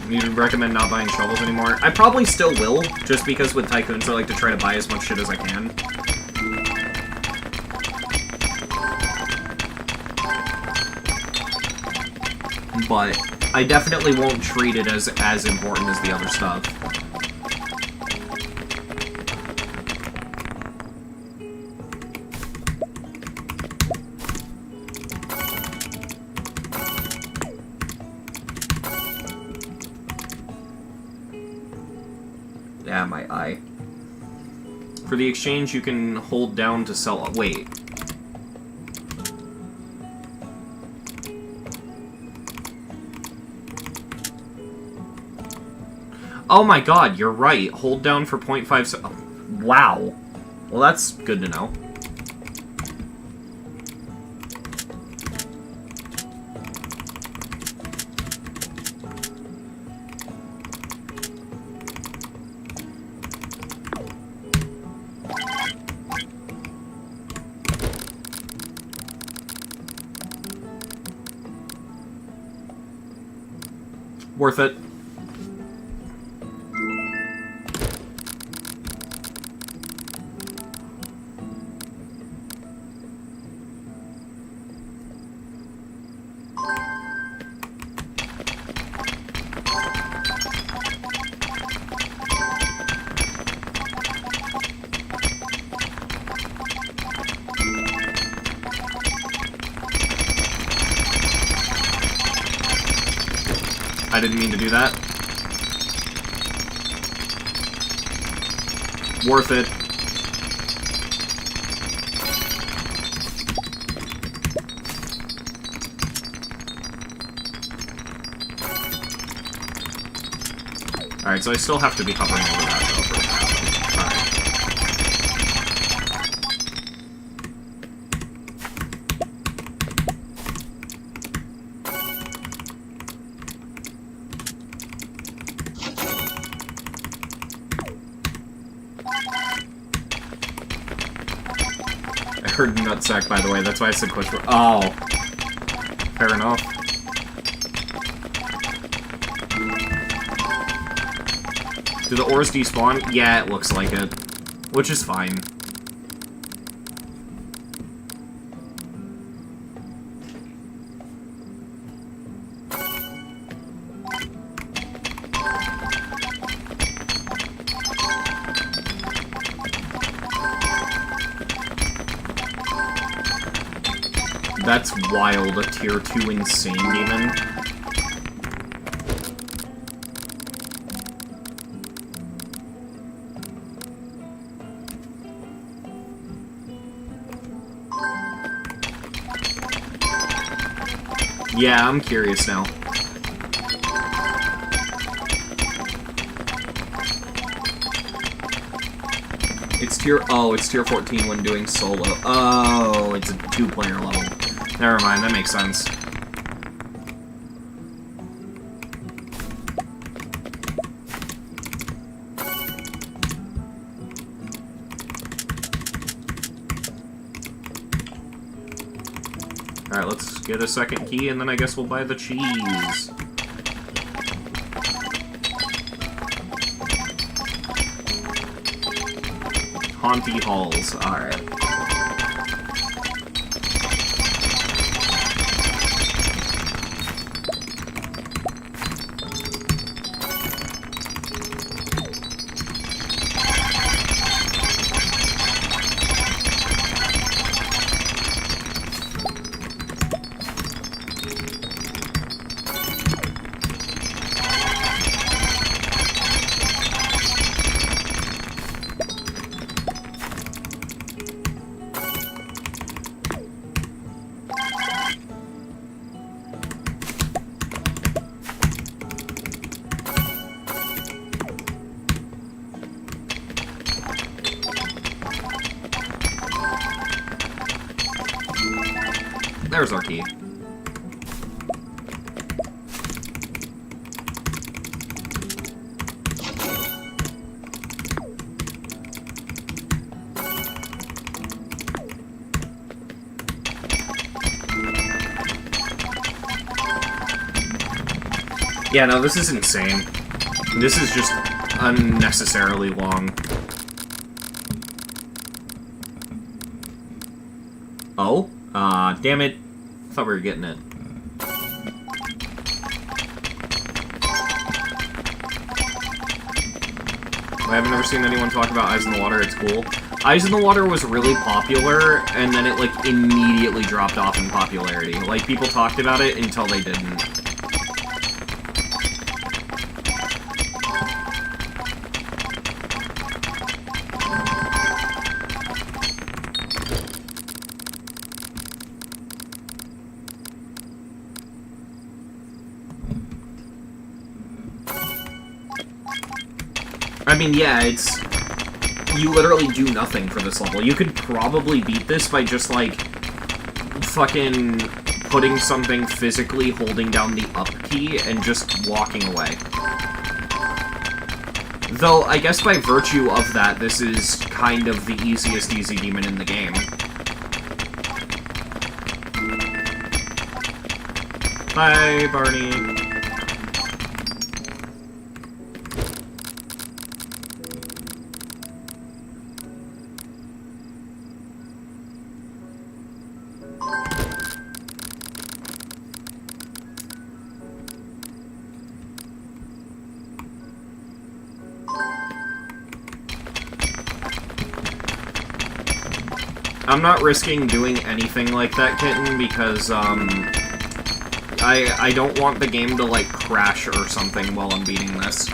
You recommend not buying shovels anymore? I probably still will, just because with Tycoons I like to try to buy as much shit as I can. But I definitely won't treat it as important as the other stuff. Yeah, my eye. For the exchange, you can hold down to sell... Wait. Oh my god, you're right. Hold down for 0.5 oh, wow. Well, that's good to know. Worth it. I didn't mean to do that. Worth it. Alright, so I still have to be hovering over that, though, for that. I heard nutsack, by the way, that's why I said question. Oh. Fair enough. Do the ores despawn? Yeah, it looks like it. Which is fine. That's wild, a tier 2 insane demon. Yeah, I'm curious now. It's tier 14 when doing solo. Oh, it's a 2-player level. Never mind, that makes sense. Alright, let's get a second key, and then I guess we'll buy the cheese. Haunty Halls, alright. There's our key. Yeah, no, this is insane. This is just unnecessarily long. Oh? Damn it. Thought we were getting it. I haven't ever seen anyone talk about Eyes in the Water, it's cool. Eyes in the Water was really popular, and then it, like, immediately dropped off in popularity. Like, people talked about it until they didn't. I mean, yeah, it's... You literally do nothing for this level. You could probably beat this by just, like, fucking putting something physically holding down the up key and just walking away. Though, I guess by virtue of that, this is kind of the easiest Easy Demon in the game. Bye, Barney. I'm not risking doing anything like that, Kitten, because, I don't want the game to, like, crash or something while I'm beating this.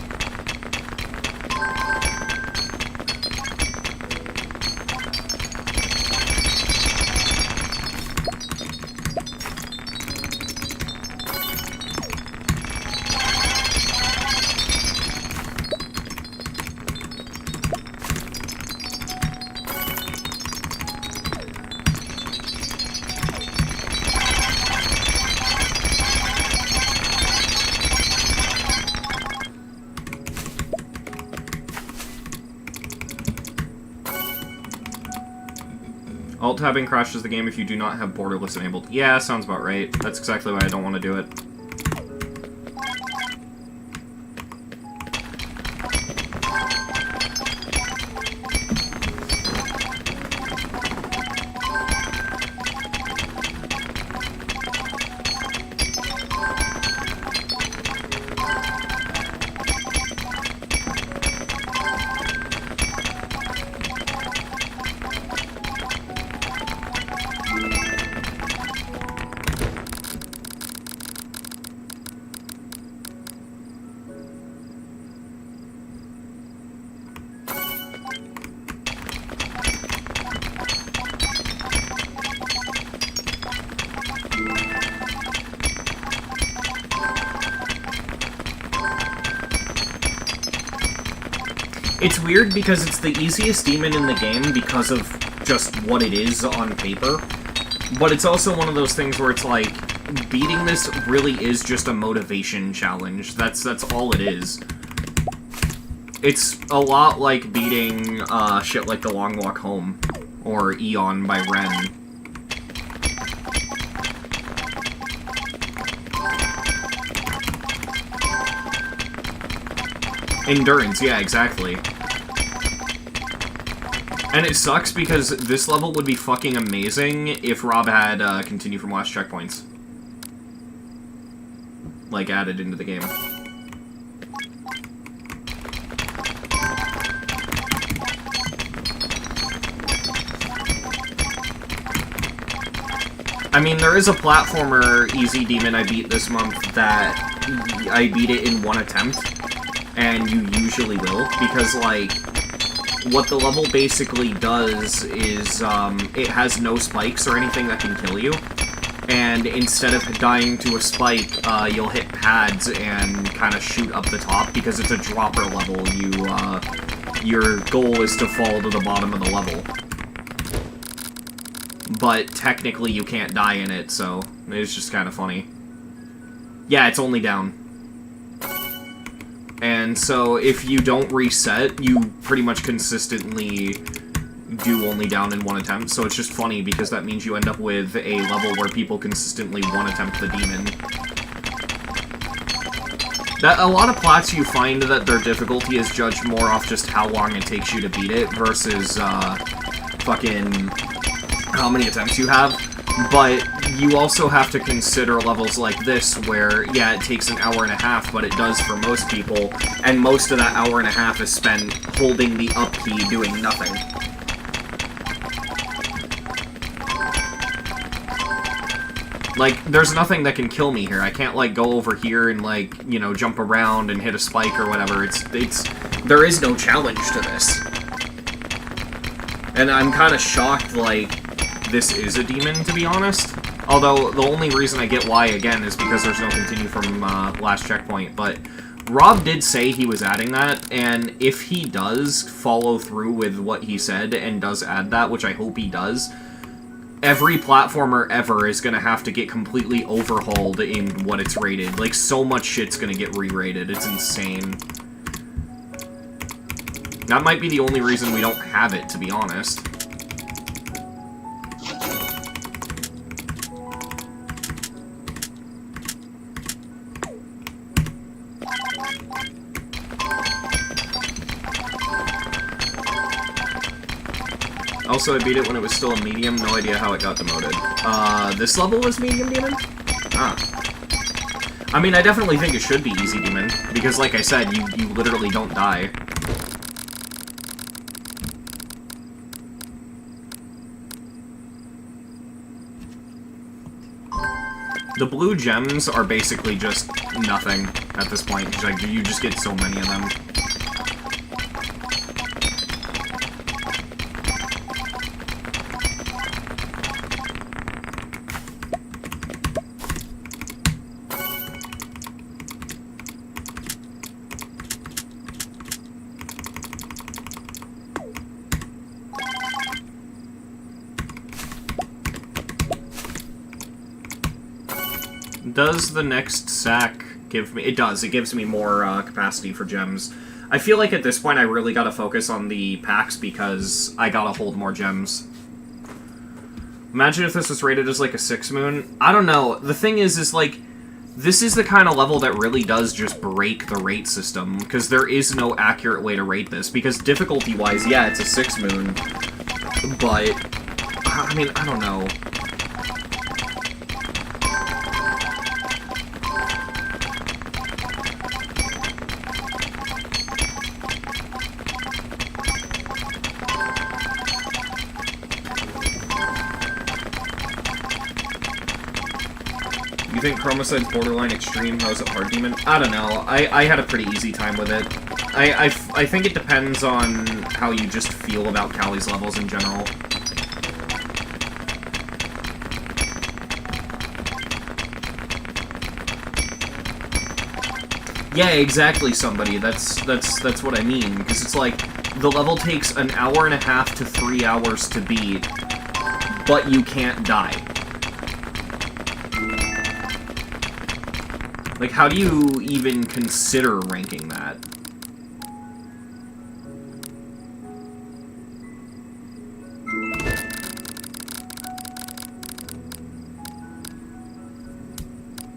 Alt-tabbing crashes the game if you do not have borderless enabled. Yeah, sounds about right. That's exactly why I don't want to do it. It's weird because it's the easiest demon in the game because of just what it is on paper. But it's also one of those things where it's like, beating this really is just a motivation challenge. That's all it is. It's a lot like beating shit like The Long Walk Home, or Eon by Ren. Endurance, yeah, exactly. And it sucks because this level would be fucking amazing if Rob had continue from last checkpoints. Like, added into the game. I mean, there is a platformer easy demon I beat this month that I beat it in one attempt. And you usually will, because, like, what the level basically does is, it has no spikes or anything that can kill you. And instead of dying to a spike, you'll hit pads and kind of shoot up the top, because it's a dropper level. Your goal is to fall to the bottom of the level. But technically you can't die in it, so it's just kind of funny. Yeah, it's only down. And so, if you don't reset, you pretty much consistently do only down in one attempt. So it's just funny, because that means you end up with a level where people consistently one-attempt the demon. A lot of plats you find that their difficulty is judged more off just how long it takes you to beat it, versus, fucking how many attempts you have. But you also have to consider levels like this where, yeah, it takes an hour and a half, but it does for most people, and most of that hour and a half is spent holding the up key doing nothing. Like, there's nothing that can kill me here. I can't, like, go over here and, like, you know, jump around and hit a spike or whatever. There is no challenge to this. And I'm kind of shocked, like, this is a demon, to be honest. Although, the only reason I get why, again, is because there's no continue from last checkpoint. But Rob did say he was adding that, and if he does follow through with what he said and does add that, which I hope he does, every platformer ever is gonna have to get completely overhauled in what it's rated. Like, so much shit's gonna get re-rated. It's insane. That might be the only reason we don't have it, to be honest. Also, I beat it when it was still a medium. No idea how it got demoted. This level was medium demon? Ah. I mean, I definitely think it should be easy demon, because like I said, you literally don't die. The blue gems are basically just nothing at this point. Like, you just get so many of them. Does the next sack give me... It does. It gives me more capacity for gems. I feel like at this point I really gotta focus on the packs because I gotta hold more gems. Imagine if this was rated as like a 6 moon. I don't know. The thing is like, this is the kind of level that really does just break the rate system, because there is no accurate way to rate this, because difficulty-wise, yeah, it's a 6 moon, but, I mean, I don't know. You think Chromicide's borderline extreme? How is it hard demon? I don't know. I had a pretty easy time with it. I think it depends on how you just feel about Callie's levels in general. Yeah, exactly, somebody. That's what I mean. Because it's like, the level takes an hour and a half to 3 hours to beat, but you can't die. Like, how do you even consider ranking that?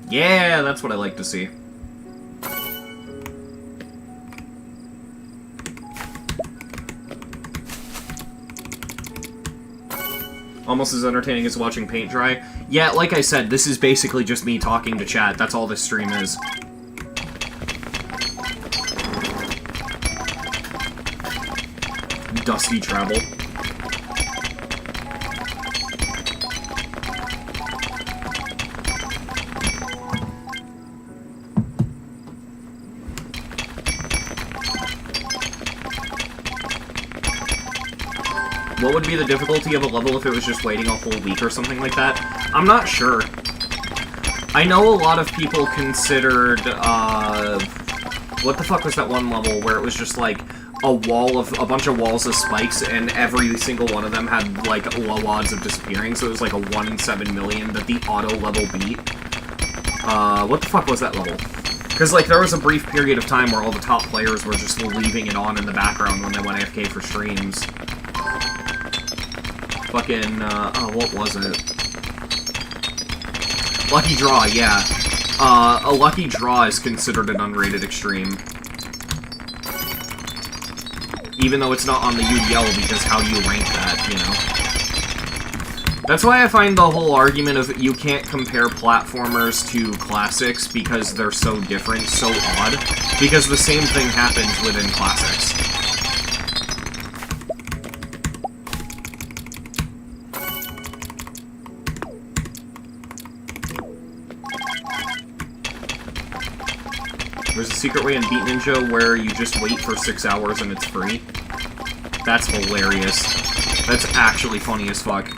Yeah, that's what I like to see. Almost as entertaining as watching paint dry. Yeah, like I said, this is basically just me talking to chat. That's all this stream is. Dusty travel. What would be the difficulty of a level if it was just waiting a whole week or something like that? I'm not sure. I know a lot of people considered, what the fuck was that one level where it was just like a bunch of walls of spikes and every single one of them had like low odds of disappearing, so it was like a 1 in 7 million that the auto level beat. What the fuck was that level? Because, like, there was a brief period of time where all the top players were just leaving it on in the background when they went AFK for streams. Fucking, oh, what was it? Lucky Draw, yeah. A Lucky Draw is considered an unrated extreme. Even though it's not on the UDL, because how do you rank that, you know? That's why I find the whole argument of you can't compare platformers to classics because they're so different, so odd. Because the same thing happens within classics. There's a secret way in Beat Ninja where you just wait for 6 hours and it's free. That's hilarious. That's actually funny as fuck.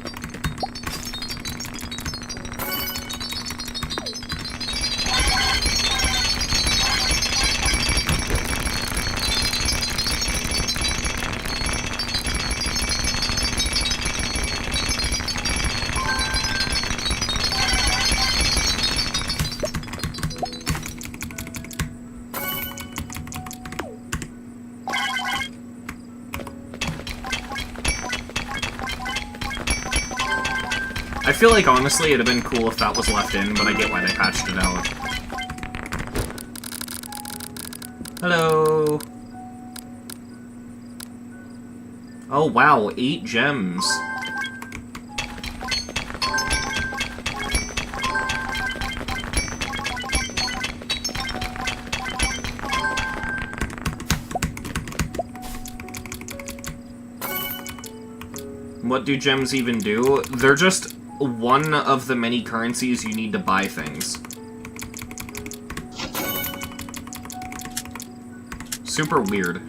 I feel like, honestly, it'd have been cool if that was left in, but I get why they patched it out. Hello! Oh, wow, 8 gems. What do gems even do? They're just one of the many currencies you need to buy things. Super weird.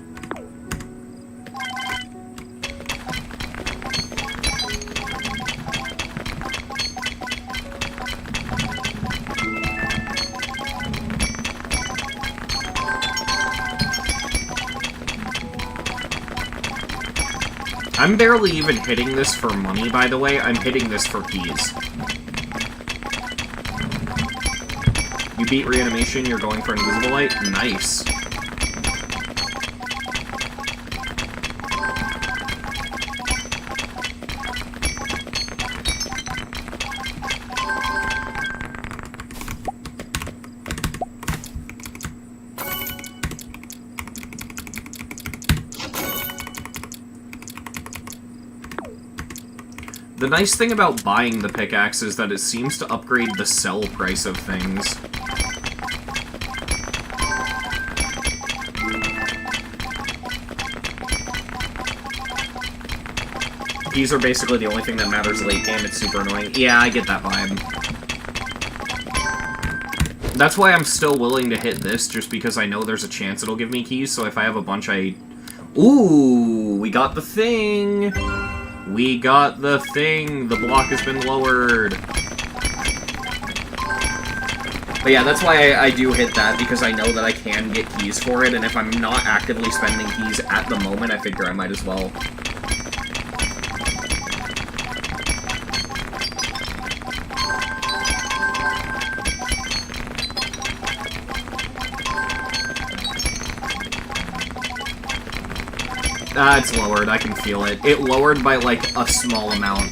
I'm barely even hitting this for money, by the way. I'm hitting this for keys. You beat Reanimation, you're going for Invisible Light? Nice. The nice thing about buying the pickaxe is that it seems to upgrade the sell price of things. These are basically the only thing that matters late game. It's super annoying. Yeah, I get that vibe. That's why I'm still willing to hit this, just because I know there's a chance it'll give me keys, so if I have a bunch, Ooh, we got the thing! We got the thing! The block has been lowered! But yeah, that's why I do hit that, because I know that I can get keys for it, and if I'm not actively spending keys at the moment, I figure I might as well. It's lowered, I can feel it. It lowered by, like, a small amount.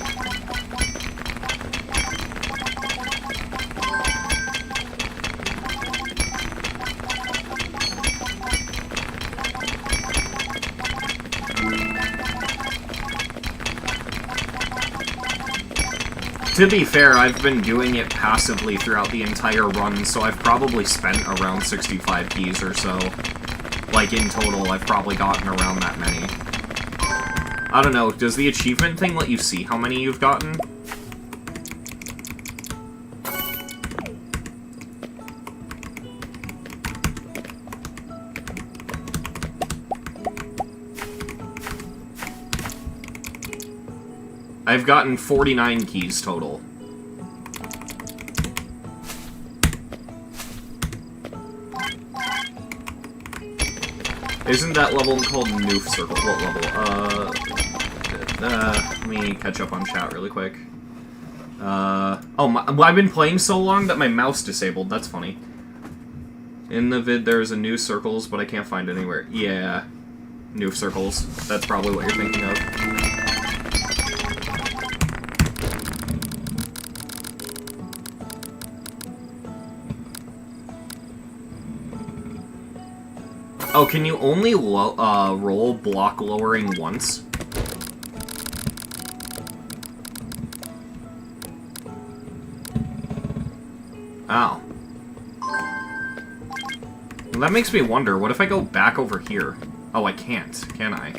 To be fair, I've been doing it passively throughout the entire run, so I've probably spent around 65 keys or so. Like, in total, I've probably gotten around that many. I don't know, does the achievement thing let you see how many you've gotten? I've gotten 49 keys total. Isn't that level called Noof Circle? What level? Let me catch up on chat really quick. Oh, I've been playing so long that my mouse disabled. That's funny. In the vid, there's a Noof Circles, but I can't find it anywhere. Yeah. Noof Circles. That's probably what you're thinking of. Oh, can you only roll block lowering once? Oh. Well, that makes me wonder, what if I go back over here? Oh, I can't, can I?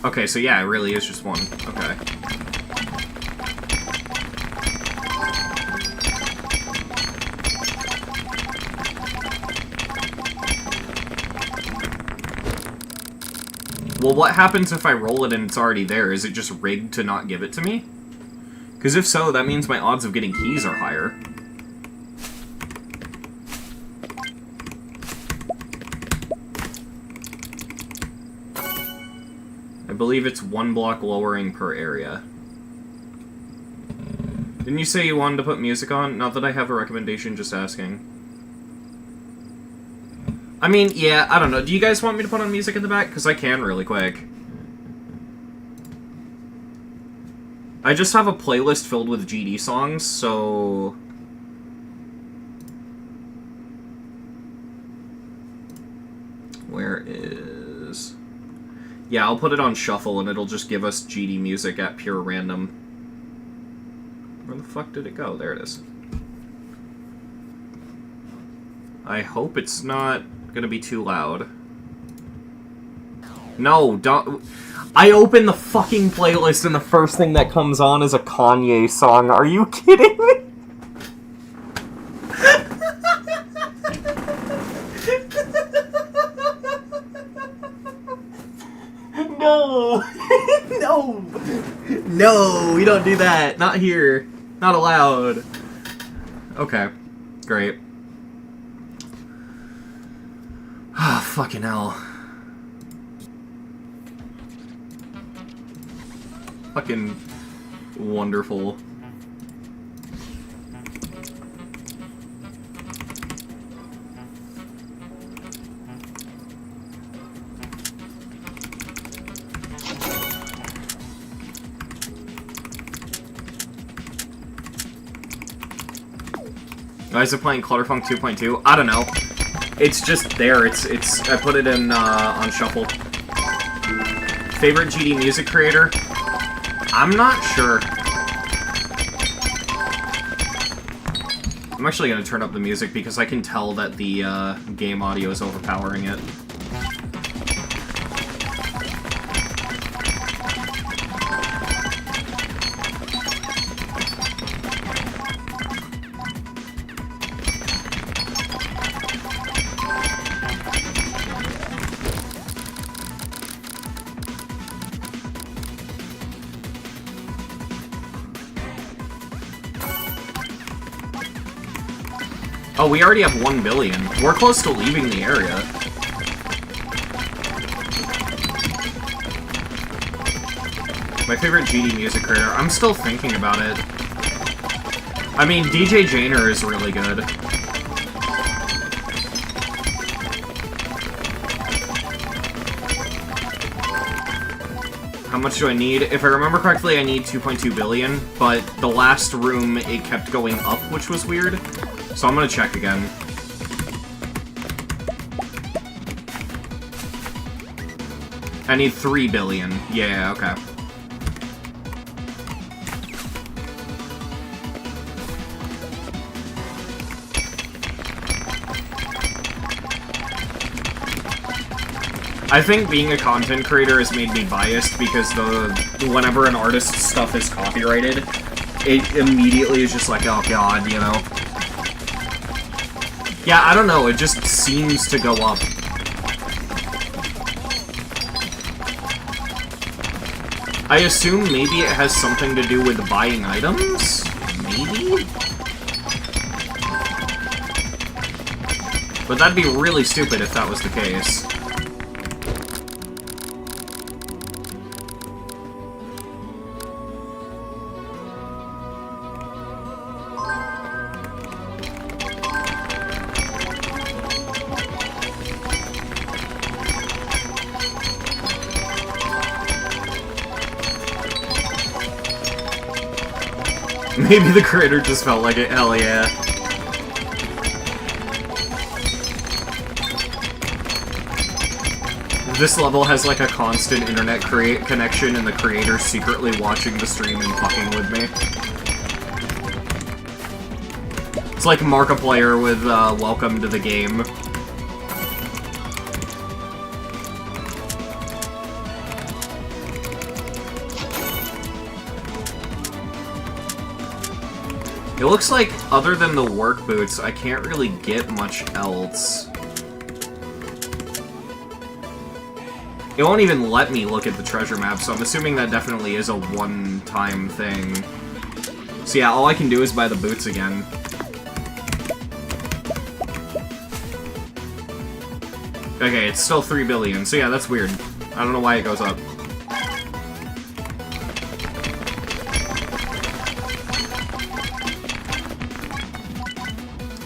Okay, so yeah, it really is just one. Okay. Well, what happens if I roll it and it's already there? Is it just rigged to not give it to me? Because if so, that means my odds of getting keys are higher. I believe it's one block lowering per area. Didn't you say you wanted to put music on? Not that I have a recommendation, just asking. I mean, yeah, I don't know. Do you guys want me to put on music in the back? Because I can really quick. I just have a playlist filled with GD songs, so... Where is... Yeah, I'll put it on shuffle, and it'll just give us GD music at pure random. Where the fuck did it go? There it is. I hope it's not gonna be too loud. No, don't... I open the fucking playlist and the first thing that comes on is a Kanye song. Are you kidding me? No! No! No, we don't do that. Not here. Not allowed. Okay. Great. Ah, fucking hell. Fucking wonderful. Why is it playing Clutterfunk 2.2? I don't know. It's just there. It's. I put it in on shuffle. Favorite GD music creator? I'm not sure. I'm actually gonna turn up the music because I can tell that the game audio is overpowering it. Oh, we already have 1 billion. We're close to leaving the area. My favorite GD music creator. I'm still thinking about it. I mean, DJ Janer is really good. How much do I need? If I remember correctly, I need 2.2 billion, but the last room, it kept going up, which was weird. So I'm gonna check again. I need 3 billion. Yeah, okay. I think being a content creator has made me biased because whenever an artist's stuff is copyrighted, it immediately is just like, oh god, you know? Yeah, I don't know, it just seems to go up. I assume maybe it has something to do with buying items? Maybe? But that'd be really stupid if that was the case. Maybe the creator just felt like it, hell yeah. This level has like a constant internet connection and the creator's secretly watching the stream and fucking with me. It's like Markiplier with Welcome to the Game. It looks like, other than the work boots, I can't really get much else. It won't even let me look at the treasure map, so I'm assuming that definitely is a one-time thing. So yeah, all I can do is buy the boots again. Okay, it's still 3 billion, so yeah, that's weird. I don't know why it goes up.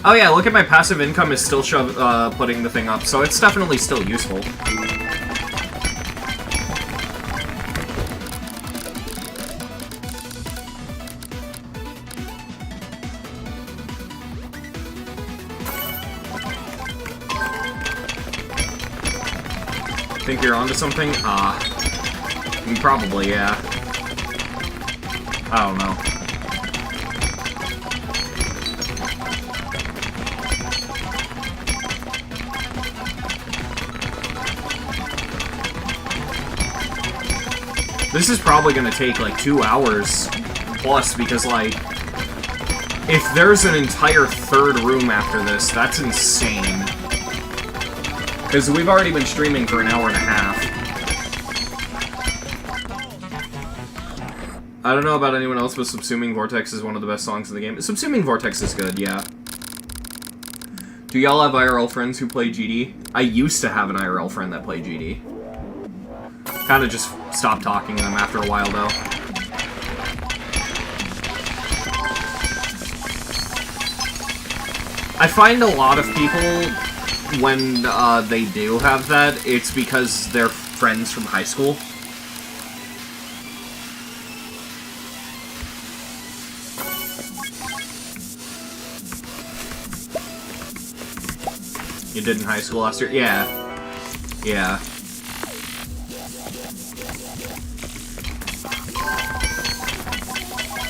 Oh yeah, look at my passive income is still putting the thing up, so it's definitely still useful. Think you're onto something? Probably, yeah. I don't know. This is probably gonna take like 2 hours plus because, like, if there's an entire third room after this, that's insane. Because we've already been streaming for an hour and a half. I don't know about anyone else, but Subsuming Vortex is one of the best songs in the game. Subsuming Vortex is good, yeah. Do y'all have IRL friends who play GD? I used to have an IRL friend that played GD. Kind of just stopped talking to them after a while, though. I find a lot of people, when they do have that, it's because they're friends from high school. You did in high school last year? Yeah. Yeah.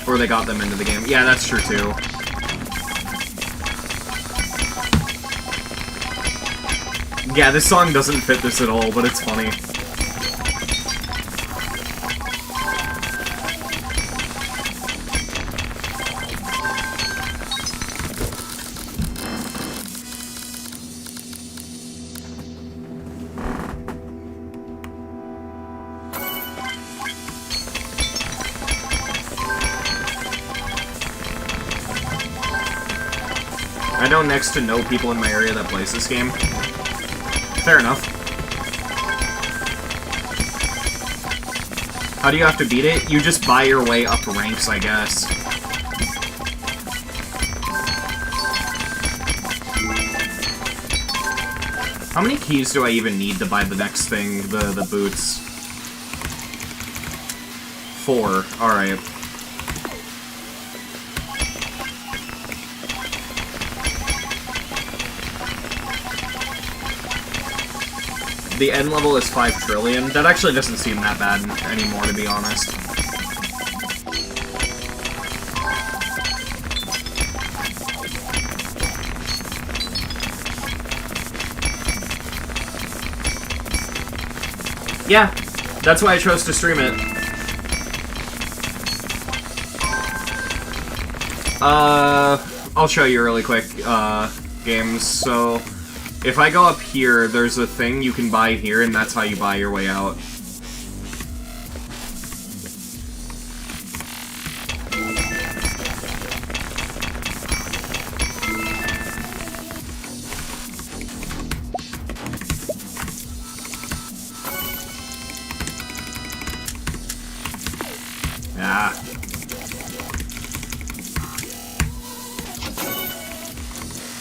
Or they got them into the game. Yeah, that's true too. Yeah, this song doesn't fit this at all, but it's funny. I know next to no people in my area that plays this game. Fair enough. How do you have to beat it? You just buy your way up ranks, I guess. How many keys do I even need to buy the next thing, the boots? 4. Alright. The end level is 5 trillion. That actually doesn't seem that bad anymore, to be honest. Yeah, that's why I chose to stream it. I'll show you really quick, games. So, if I go up here, there's a thing you can buy here, and that's how you buy your way out.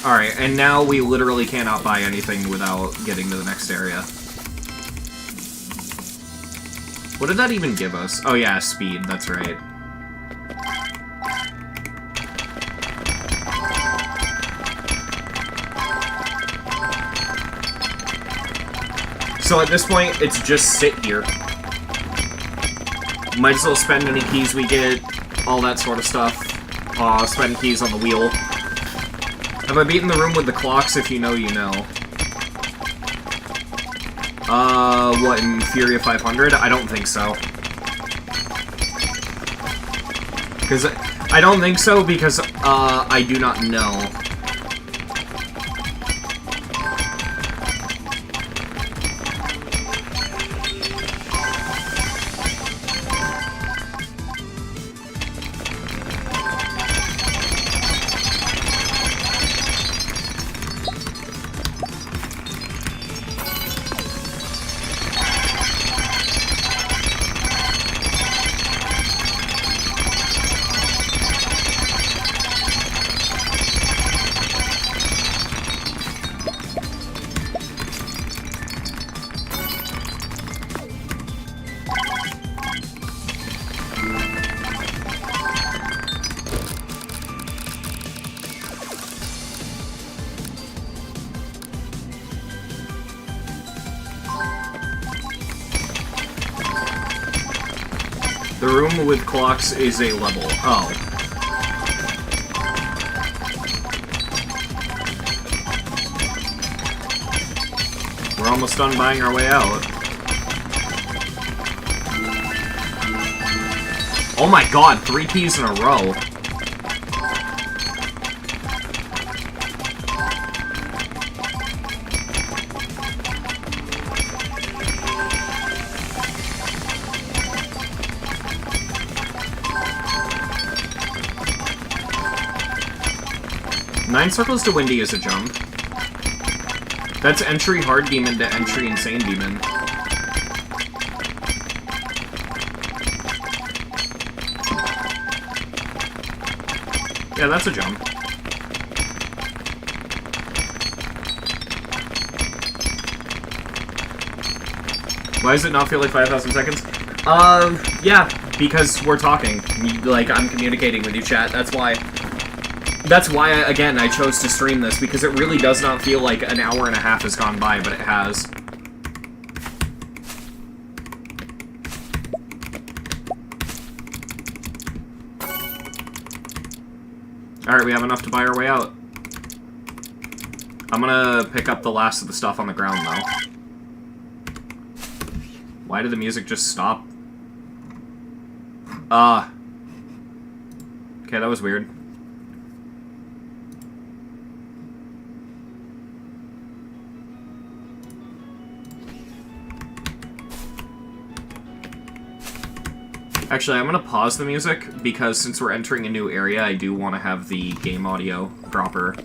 Alright, and now we literally cannot buy anything without getting to the next area. What did that even give us? Oh yeah, speed, that's right. So at this point, it's just sit here. Might as well spend any keys we get, all that sort of stuff. Spend keys on the wheel. Have I beaten the room with the clocks? If you know, you know. What, in Furia 500? I don't think so. I don't think so because, I do not know. The room with clocks is a level. Oh. We're almost done buying our way out. Oh my god, 3 keys in a row. Nine circles to Windy is a jump. That's entry hard demon to entry insane demon. Yeah, that's a jump. Why does it not feel like 5,000 seconds? Yeah, because we're talking. Like, I'm communicating with you, chat. That's why. That's why, again, I chose to stream this, because it really does not feel like an hour and a half has gone by, but it has. Alright, we have enough to buy our way out. I'm gonna pick up the last of the stuff on the ground, though. Why did the music just stop? Okay, that was weird. Actually, I'm gonna pause the music, because since we're entering a new area, I do want to have the game audio proper.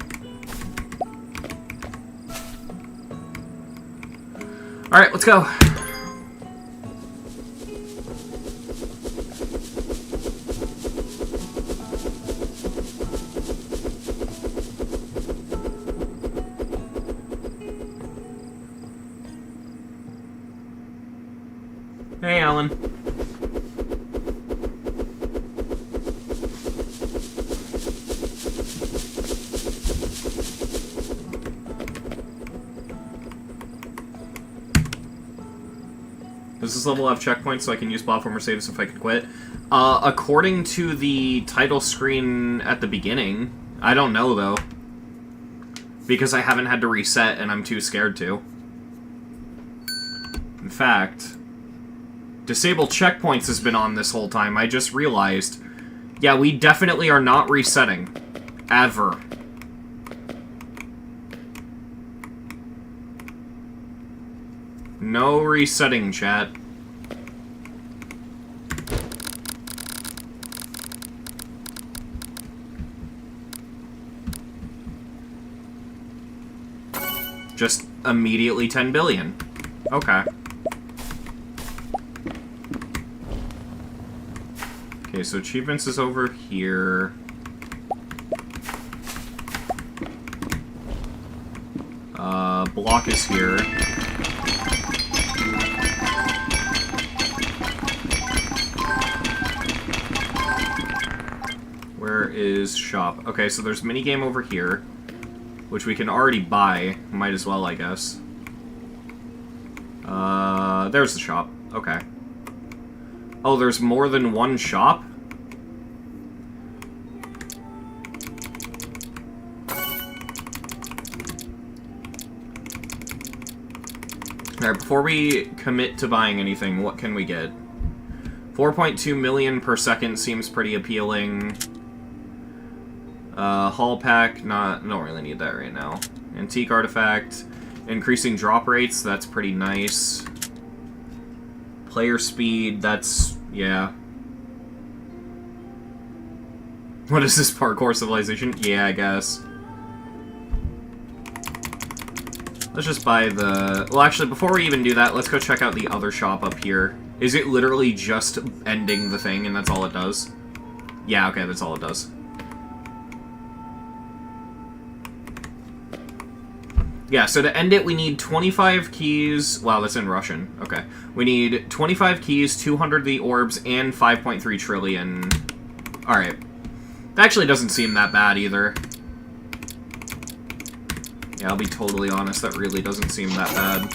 Alright, let's go. Hey, Alan. Does this level have checkpoints so I can use platformer saves if I can quit? According to the title screen at the beginning, I don't know, though. Because I haven't had to reset and I'm too scared to. In fact, disable checkpoints has been on this whole time. I just realized. Yeah, we definitely are not resetting. Ever. No resetting, chat. Just immediately 10 billion. Okay. Okay, so achievements is over here. Block is here. Where is shop? Okay, so there's minigame over here, which we can already buy. Might as well, I guess. There's the shop. Okay. Oh, there's more than one shop? Alright, before we commit to buying anything, what can we get? 4.2 million per second seems pretty appealing. Hull pack, don't really need that right now. Antique artifact, increasing drop rates, that's pretty nice. Player speed, that's, yeah. What is this, parkour civilization? Yeah, I guess. Let's just buy the... Well, actually, before we even do that, let's go check out the other shop up here. Is it literally just ending the thing and that's all it does? Yeah, okay, that's all it does. Yeah, so to end it, we need 25 keys... Wow, that's in Russian. Okay. We need 25 keys, 200 of the orbs, and 5.3 trillion. Alright. That actually doesn't seem that bad, either. Yeah, I'll be totally honest, that really doesn't seem that bad.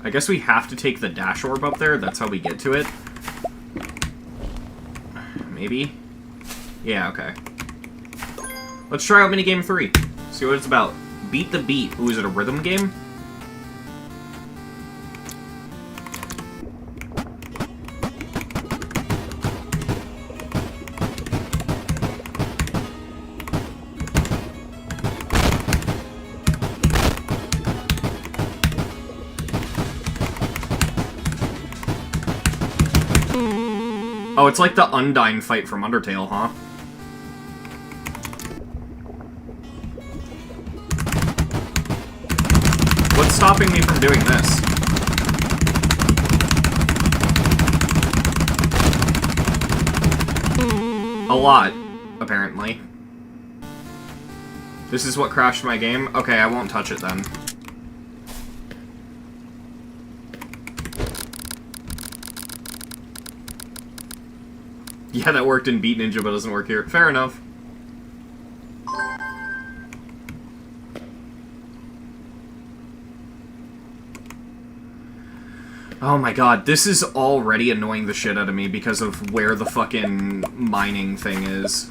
I guess we have to take the dash orb up there, that's how we get to it. Maybe? Yeah, okay. Let's try out Minigame 3. See what it's about. Beat the beat. Ooh, is it a rhythm game? Oh, it's like the Undyne fight from Undertale, huh? What's stopping me from doing this? A lot, apparently. This is what crashed my game? Okay, I won't touch it then. Yeah, that worked in Beat Ninja, but doesn't work here. Fair enough. Oh my god, this is already annoying the shit out of me because of where the fucking mining thing is.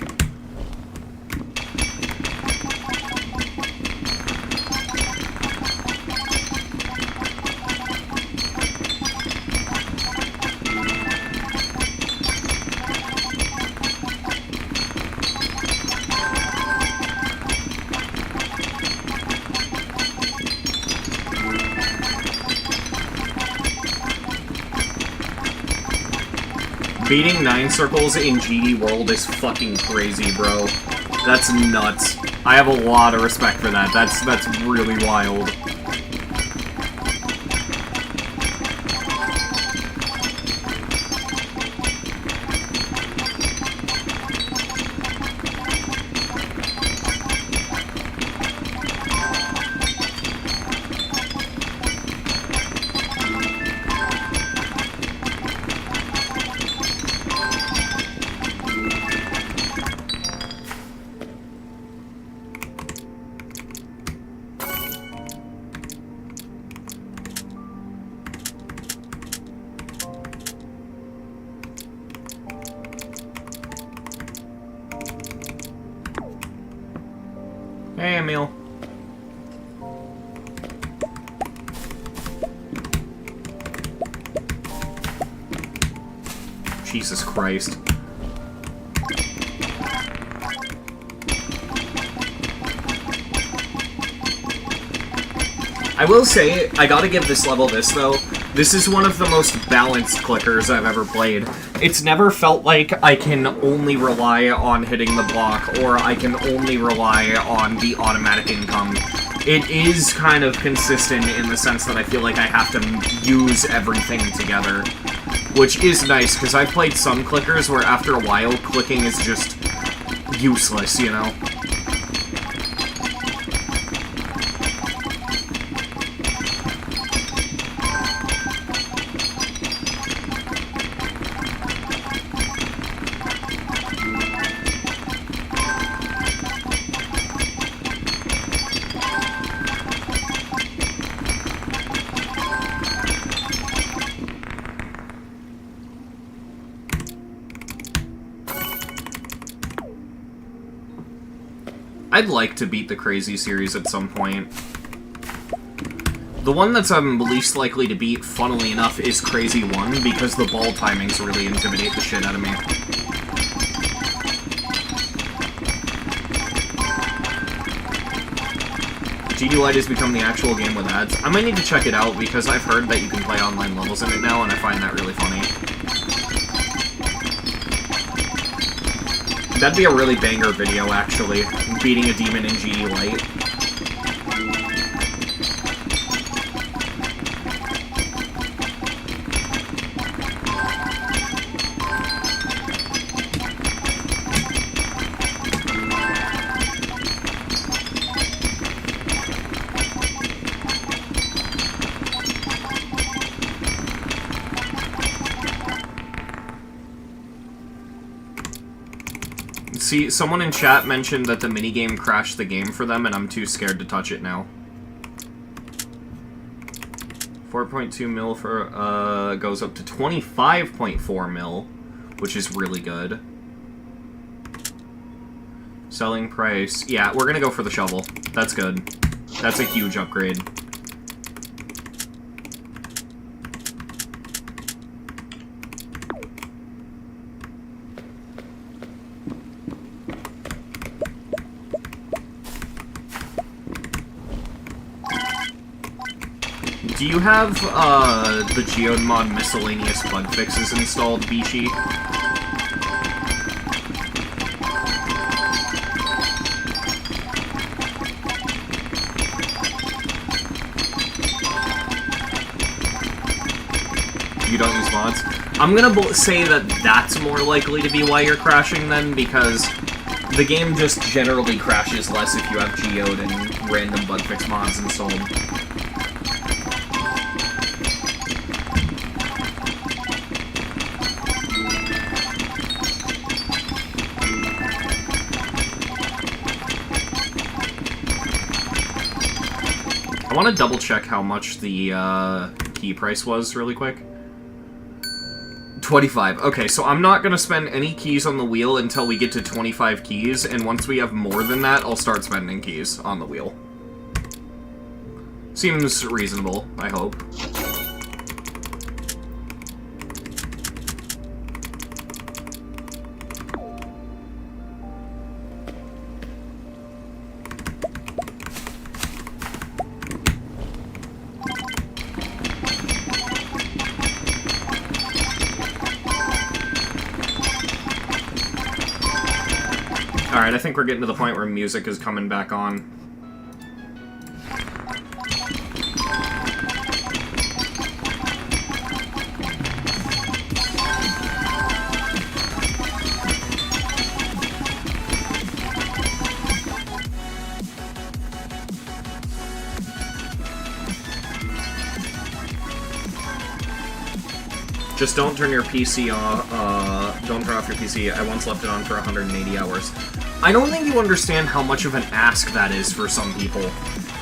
Beating 9 circles in GD World is fucking crazy, bro. That's nuts. I have a lot of respect for that. That's really wild. Hey, Emil. Jesus Christ. I will say, I gotta give this level this, though. This is one of the most balanced clickers I've ever played. It's never felt like I can only rely on hitting the block, or I can only rely on the automatic income. It is kind of consistent in the sense that I feel like I have to use everything together. Which is nice, because I've played some clickers where after a while, clicking is just useless, you know? I'd like to beat the Crazy series at some point. The one that's I'm least likely to beat, funnily enough, is Crazy 1, because the ball timings really intimidate the shit out of me. GD Lite has become the actual game with ads. I might need to check it out, because I've heard that you can play online levels in it now, and I find that really funny. That'd be a really banger video, actually. Beating a demon in GD Lite. See, someone in chat mentioned that the minigame crashed the game for them, and I'm too scared to touch it now. 4.2 mil for, goes up to 25.4 mil, which is really good. Selling price. Yeah, we're gonna go for the shovel. That's good. That's a huge upgrade. Do you have, the Geomod miscellaneous bug fixes installed, Bishi? You don't use mods? I'm gonna say that that's more likely to be why you're crashing then, because the game just generally crashes less if you have geode and random bug fix mods installed. I want to double check how much the key price was really quick. 25. Okay, so I'm not going to spend any keys on the wheel until we get to 25 keys, and once we have more than that, I'll start spending keys on the wheel. Seems reasonable, I hope. Alright, I think we're getting to the point where music is coming back on. Just don't turn your PC off, don't turn off your PC. I once left it on for 180 hours. I don't think you understand how much of an ask that is for some people.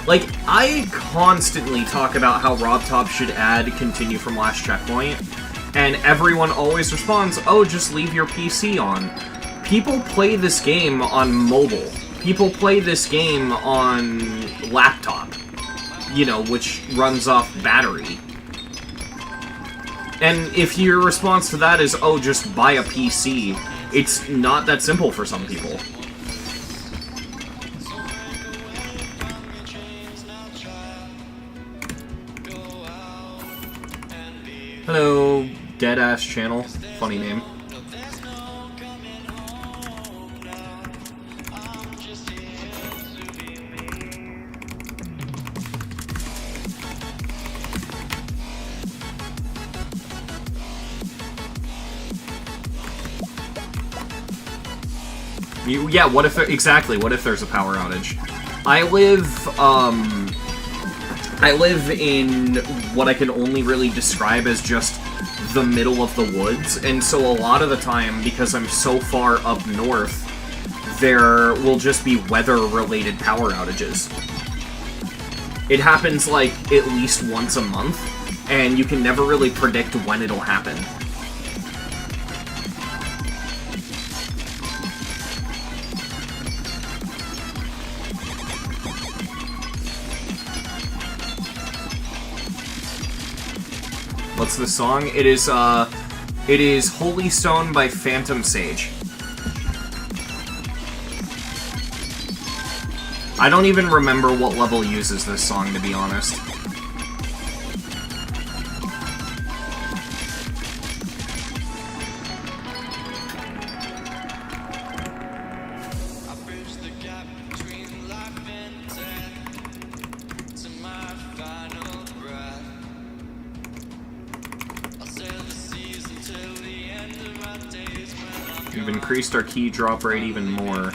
Like, I constantly talk about how RobTop should add continue from last checkpoint, and everyone always responds, oh, just leave your PC on. People play this game on mobile. People play this game on laptop, you know, which runs off battery. And if your response to that is, oh, just buy a PC, it's not that simple for some people. Hello, Deadass Channel. Funny name. Yeah, what if exactly, what if there's a power outage? I live in what I can only really describe as just the middle of the woods, and so a lot of the time, because I'm so far up north, there will just be weather-related power outages. It happens, like, at least once a month, and you can never really predict when it'll happen. What's the song? It is Holy Stone by Phantom Sage. I don't even remember what level uses this song, to be honest. We've increased our key drop rate even more.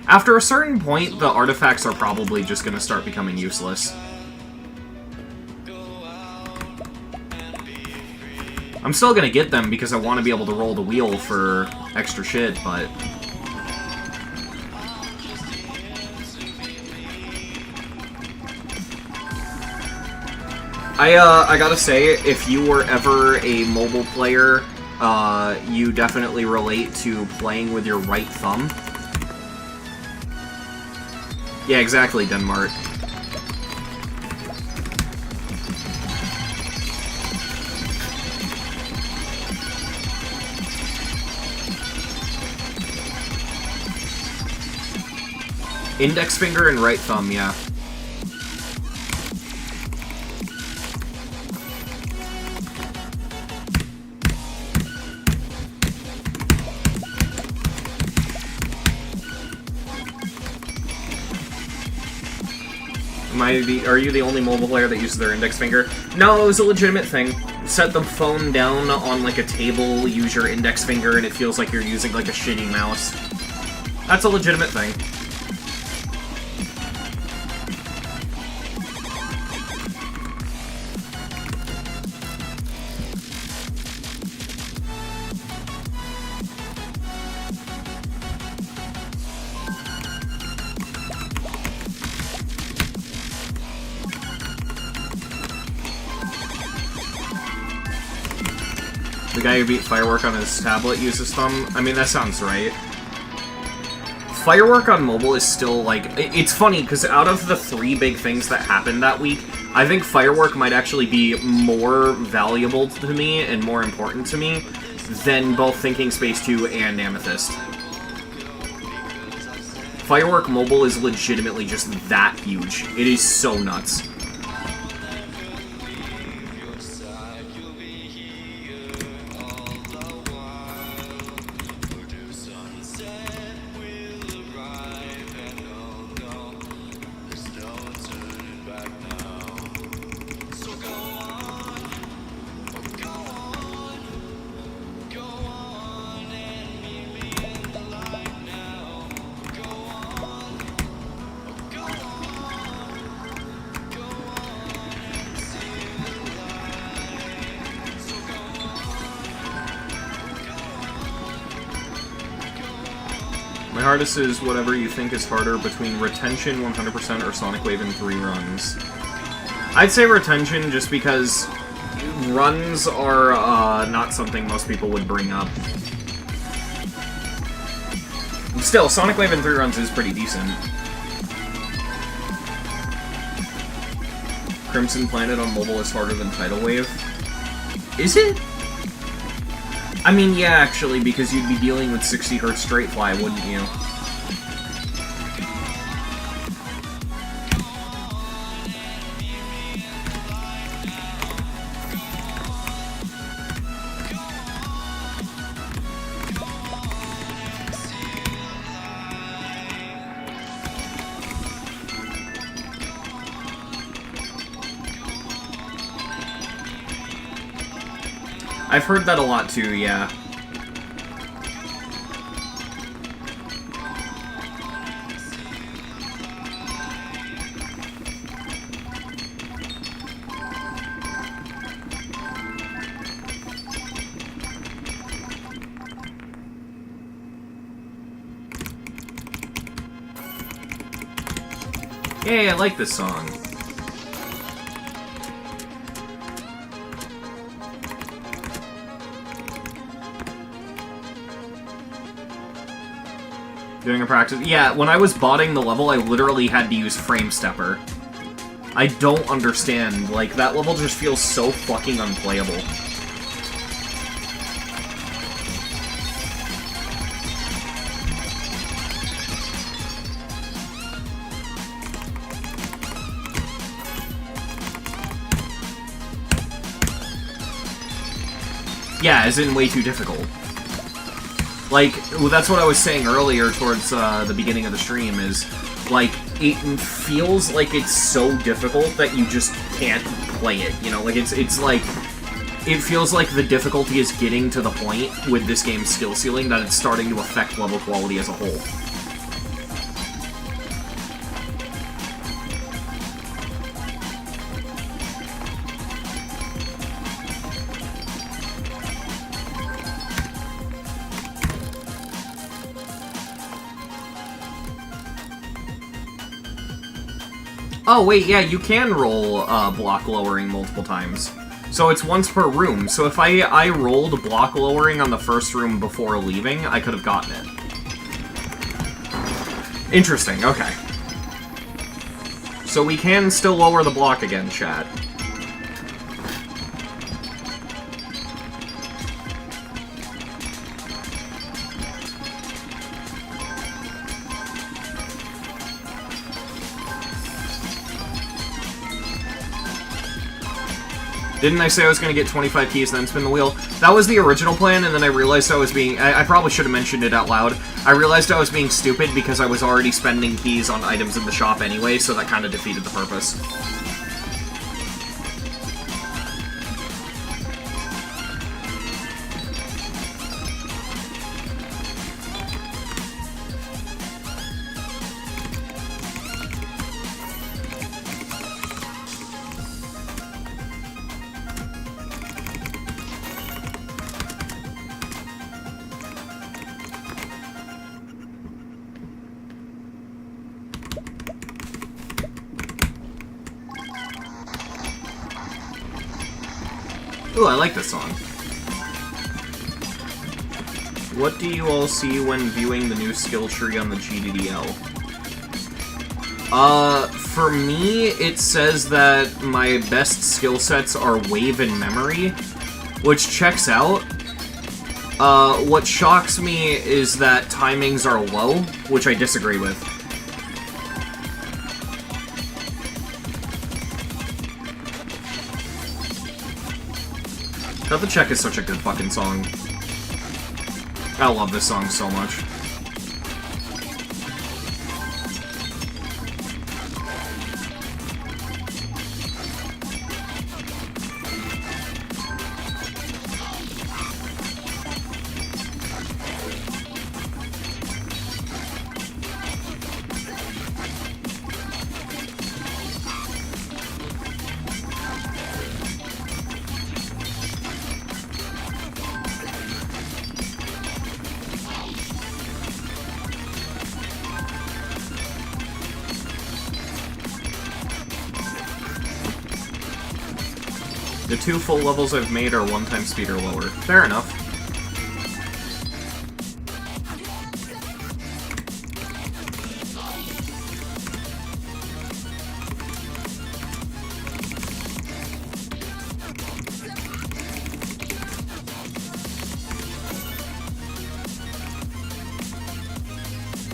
After a certain point, the artifacts are probably just going to start becoming useless. I'm still going to get them because I want to be able to roll the wheel for extra shit, but... I gotta say, if you were ever a mobile player, you definitely relate to playing with your right thumb. Yeah, exactly, Denmark. Index finger and right thumb, yeah. Are you the only mobile player that uses their index finger? No, it was a legitimate thing. Set the phone down on, like, a table, use your index finger, and it feels like you're using, like, a shitty mouse. That's a legitimate thing. The guy who beat Firework on his tablet uses thumb? I mean, that sounds right. Firework on mobile is still, like... It's funny, because out of the 3 big things that happened that week, I think Firework might actually be more valuable to me and more important to me than both Thinking Space 2 and Amethyst. Firework mobile is legitimately just that huge. It is so nuts. My hardest is whatever you think is harder between Retention 100% or Sonic Wave in 3 runs. I'd say Retention just because runs are not something most people would bring up. Still, Sonic Wave in 3 runs is pretty decent. Crimson Planet on mobile is harder than Tidal Wave. Is it? I mean, yeah, actually, because you'd be dealing with 60 Hz straight fly, wouldn't you? I've heard that a lot too, yeah. Hey, I like this song. Doing a practice. Yeah, when I was botting the level, I literally had to use Frame Stepper. I don't understand. Like, that level just feels so fucking unplayable. Yeah, as in way too difficult. Like, well, that's what I was saying earlier towards the beginning of the stream, is, like, it feels like it's so difficult that you just can't play it, you know? Like, it's like, it feels like the difficulty is getting to the point with this game's skill ceiling that it's starting to affect level quality as a whole. Oh, wait, yeah, you can roll block lowering multiple times. So it's once per room. So if I rolled block lowering on the first room before leaving, I could have gotten it. Interesting, okay. So we can still lower the block again, chat. Didn't I say I was going to get 25 keys and then spin the wheel? That was the original plan, and then I realized I was being... I probably should have mentioned it out loud. I realized I was being stupid because I was already spending keys on items in the shop anyway, so that kind of defeated the purpose. Ooh, I like this song. What do you all see when viewing the new skill tree on the GGEasyLvl? For me, it says that my best skill sets are Wave and Memory, which checks out. What shocks me is that timings are low, which I disagree with. Cut the Check is such a good fucking song. I love this song so much. The 2 full levels I've made are 1 time speed or lower. Fair enough.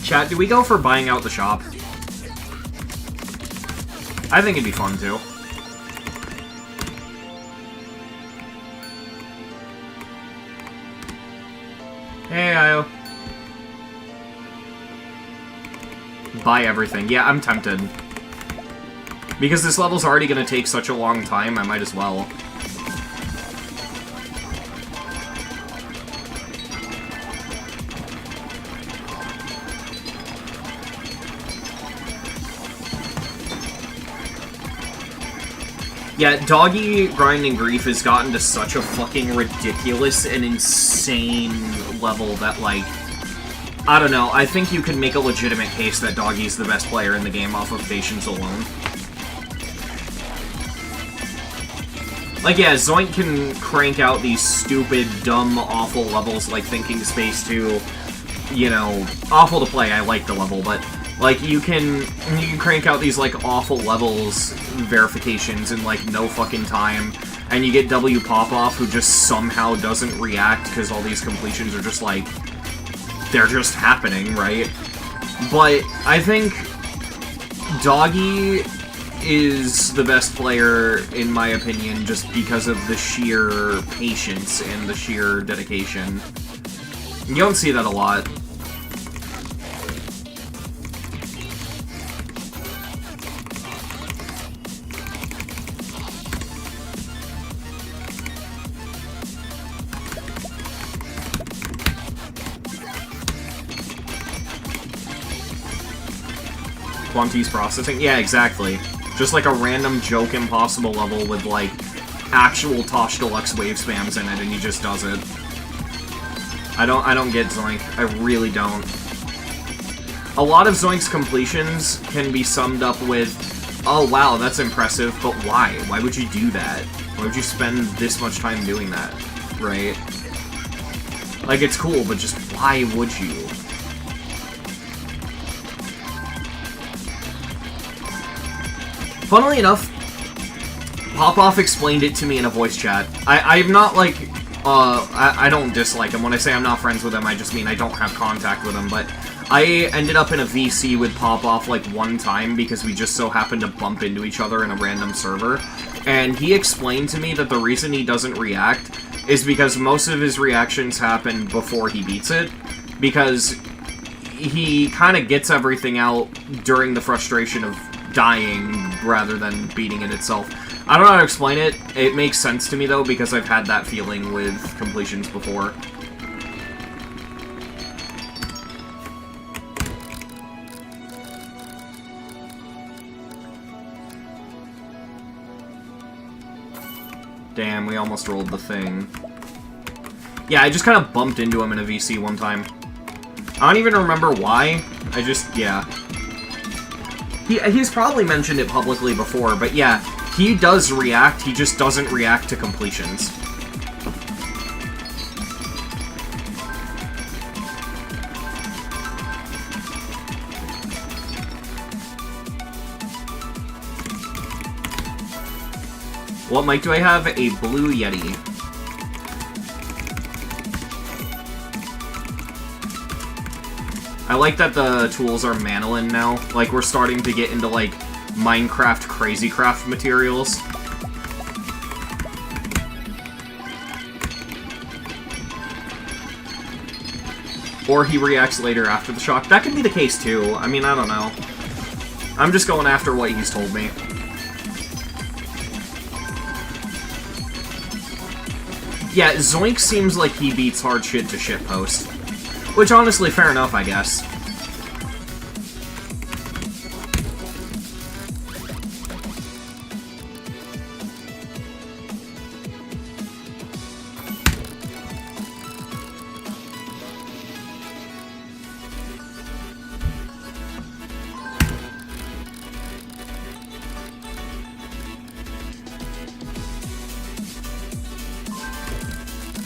Chat, do we go for buying out the shop? I think it'd be fun, too. Hey, Io. Buy everything. Yeah, I'm tempted. Because this level's already gonna take such a long time, I might as well. Yeah, Doggy Grinding Grief has gotten to such a fucking ridiculous and insane level that, like, I don't know, I think you can make a legitimate case that Doggy's the best player in the game off of patience alone. Like, yeah, Zoink can crank out these stupid, dumb, awful levels like Thinking Space 2, you know, awful to play, I like the level, but, like, you can crank out these, like, awful levels, verifications in, like, no fucking time, and you get W Pop-Off, who just somehow doesn't react, because all these completions are just, like, they're just happening, right? But I think Doggy is the best player, in my opinion, just because of the sheer patience and the sheer dedication. You don't see that a lot. Quanti's processing? Yeah, exactly. Just like a random joke impossible level with, like, actual Tosh Deluxe wave spams in it, and he just does it. I don't get Zoink. I really don't. A lot of Zoink's completions can be summed up with, oh wow, that's impressive, but why? Why would you do that? Why would you spend this much time doing that? Right? Like, it's cool, but just why would you? Funnily enough, Pop-Off explained it to me in a voice chat. I'm not, like, I don't dislike him. When I say I'm not friends with him, I just mean I don't have contact with him, but I ended up in a VC with Pop-Off, like, one time because we just so happened to bump into each other in a random server, and he explained to me that the reason he doesn't react is because most of his reactions happen before he beats it, because he kind of gets everything out during the frustration of dying rather than beating it itself. I don't know how to explain it. It makes sense to me, though, because I've had that feeling with completions before. Damn, we almost rolled the thing. Yeah, I just kind of bumped into him in a VC one time. I don't even remember why. I just, yeah. He's probably mentioned it publicly before, but yeah, he does react, he just doesn't react to completions. What mic do I have? A Blue Yeti. I like that the tools are Manolin now. Like, we're starting to get into, like, Minecraft Crazy Craft materials. Or he reacts later after the shock. That could be the case, too. I mean, I don't know. I'm just going after what he's told me. Yeah, Zoink seems like he beats hard shit to shitpost. Which, honestly, fair enough, I guess.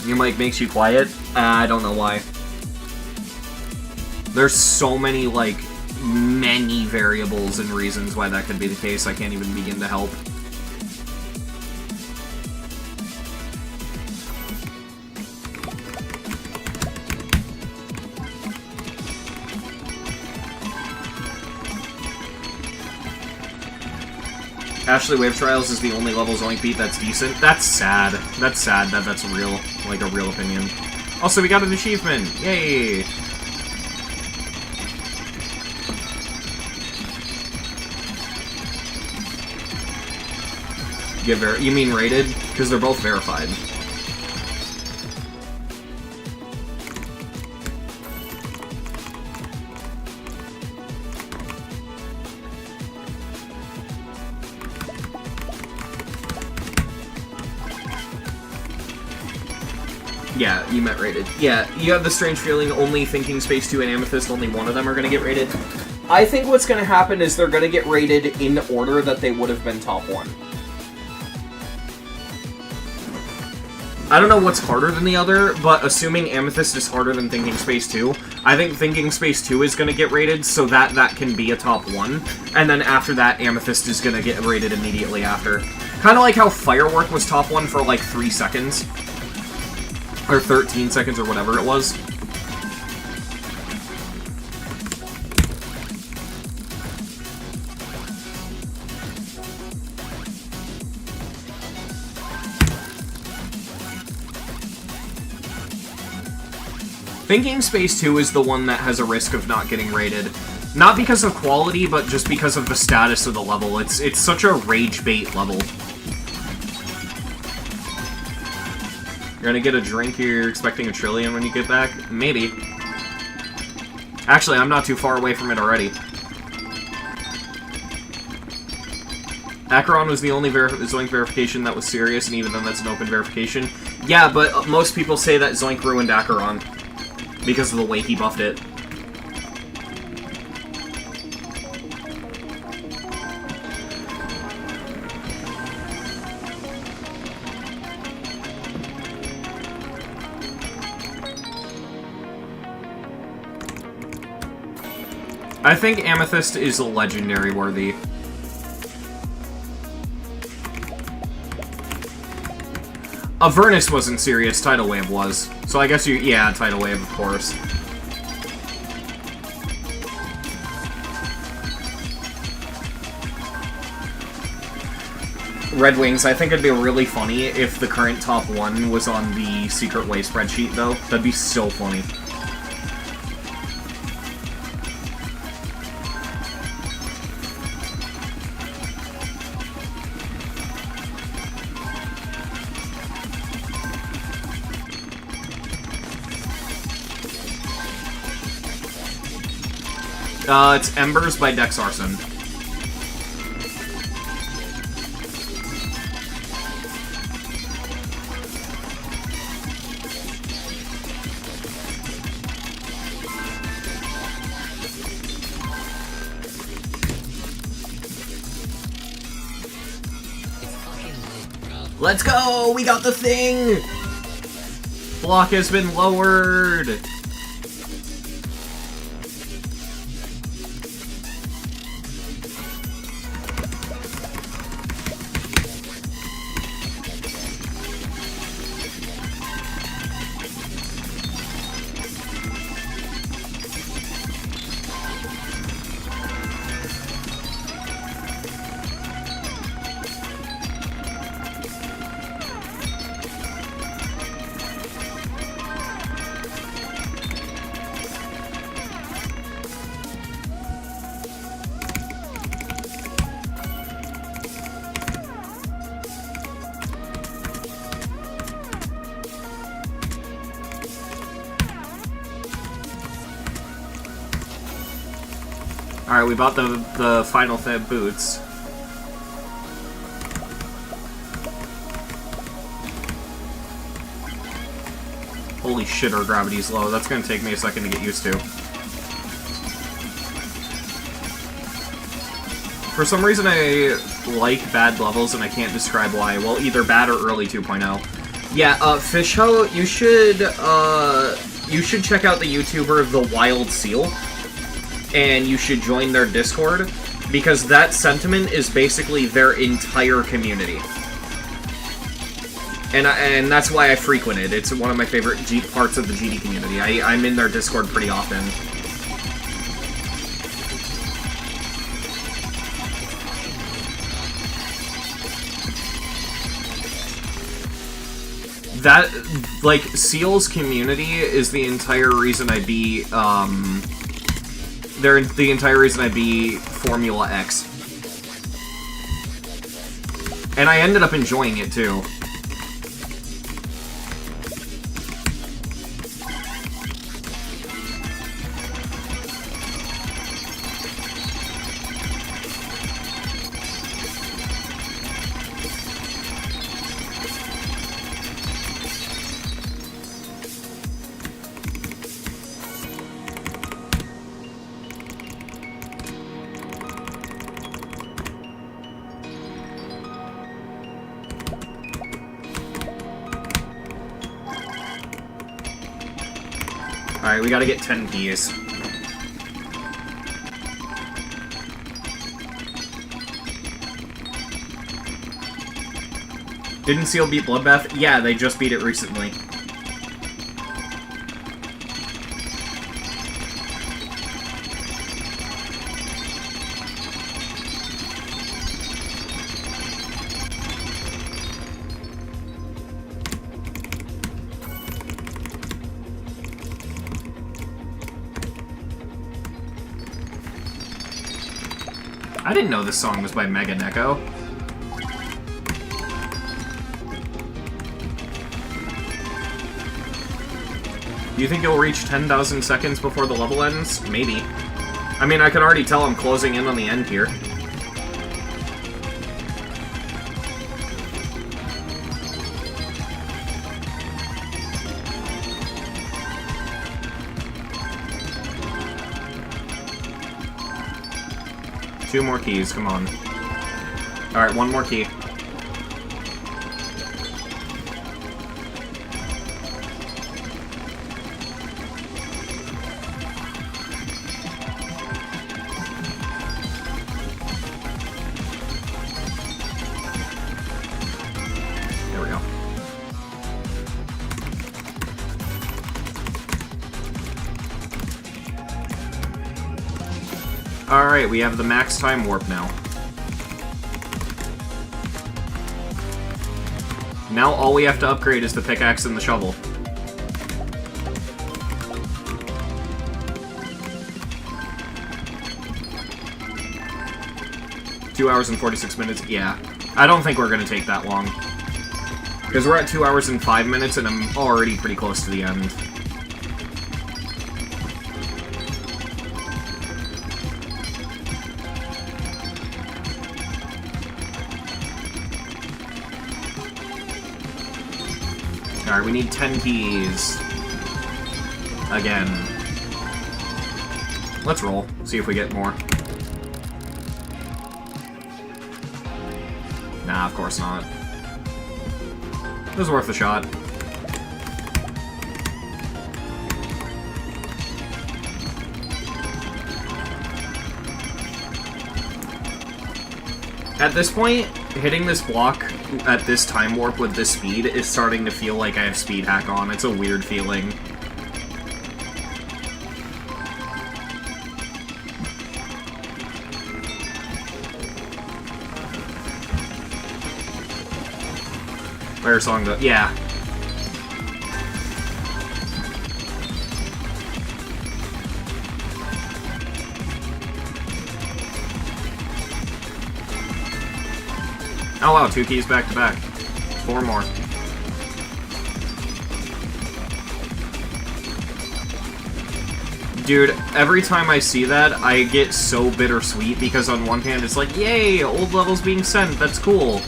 Your mic makes you quiet? I don't know why. There's so many, like, many variables and reasons why that could be the case, I can't even begin to help. Ashley Wave Trials is the only level Zoink beat that's decent. That's sad. That's sad that that's real, like a real opinion. Also, we got an achievement! Yay! You mean rated? Because they're both verified. Yeah, you meant rated. Yeah, you have the strange feeling only Thinking Space 2 and Amethyst, only one of them are going to get rated. I think what's going to happen is they're going to get rated in order that they would have been top 1. I don't know what's harder than the other, but assuming Amethyst is harder than Thinking Space 2, I think Thinking Space 2 is going to get rated so that that can be a top 1, and then after that, Amethyst is going to get rated immediately after. Kind of like how Firework was top 1 for like 3 seconds. Or 13 seconds, or whatever it was. Thinking Space 2 is the one that has a risk of not getting rated. Not because of quality, but just because of the status of the level. It's such a rage bait level. You're gonna get a drink, you're expecting a trillion when you get back? Maybe. Actually, I'm not too far away from it already. Acheron was the only Zoink verification that was serious, and even then that's an open verification. Yeah, but most people say that Zoink ruined Acheron because of the way he buffed it. I think Amethyst is legendary worthy. Avernus wasn't serious, Tidal Wave was. So I guess yeah, Tidal Wave, of course. Red Wings, I think it'd be really funny if the current top 1 was on the Secret Way spreadsheet, though. That'd be so funny. It's Embers by Dex Arson. Let's go! We got the thing! Block has been lowered! Alright, we bought the final Feb boots. Holy shit, our gravity's low. That's gonna take me a second to get used to. For some reason I like bad levels and I can't describe why. Well, either bad or early 2.0. Yeah, Fishho, you should check out the YouTuber The Wild Seal, and you should join their Discord, because that sentiment is basically their entire community. And that's why I frequent it. It's one of my favorite parts of the GD community. I'm in their Discord pretty often. That, like, Seal's community is the entire reason I beat, they're the entire reason I beat Formula X. And I ended up enjoying it, too. Alright, we gotta get 10 keys. Didn't Seal beat Bloodbath? Yeah, they just beat it recently. I didn't know this song was by Mega Neko. You think you'll reach 10,000 seconds before the level ends? Maybe. I mean, I can already tell I'm closing in on the end here. Two more keys, come on. Alright, one more key. There we go. Alright, we have the max time warp now. Now all we have to upgrade is the pickaxe and the shovel. Two hours and 46 minutes, yeah. I don't think we're gonna take that long. Because we're at 2 hours and 5 minutes and I'm already pretty close to the end. Alright, we need 10 keys. Again. Let's roll. See if we get more. Nah, of course not. It was worth a shot. At this point, hitting this block at this time warp with this speed is starting to feel like I have speed hack on. It's a weird feeling. Fire song though, yeah. Oh wow, 2 keys back to back. 4 more. Dude, every time I see that, I get so bittersweet because on one hand it's like, yay, old levels being sent, that's cool.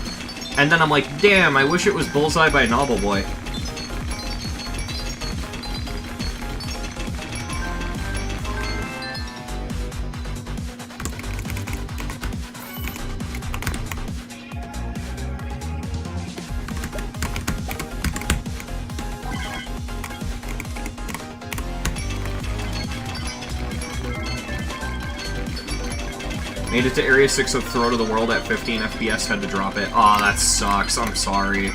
And then I'm like, damn, I wish it was Bullseye by Novel Boy. Made it to Area 6 of Throw to the World at 15 FPS, had to drop it. Aw, that sucks. I'm sorry.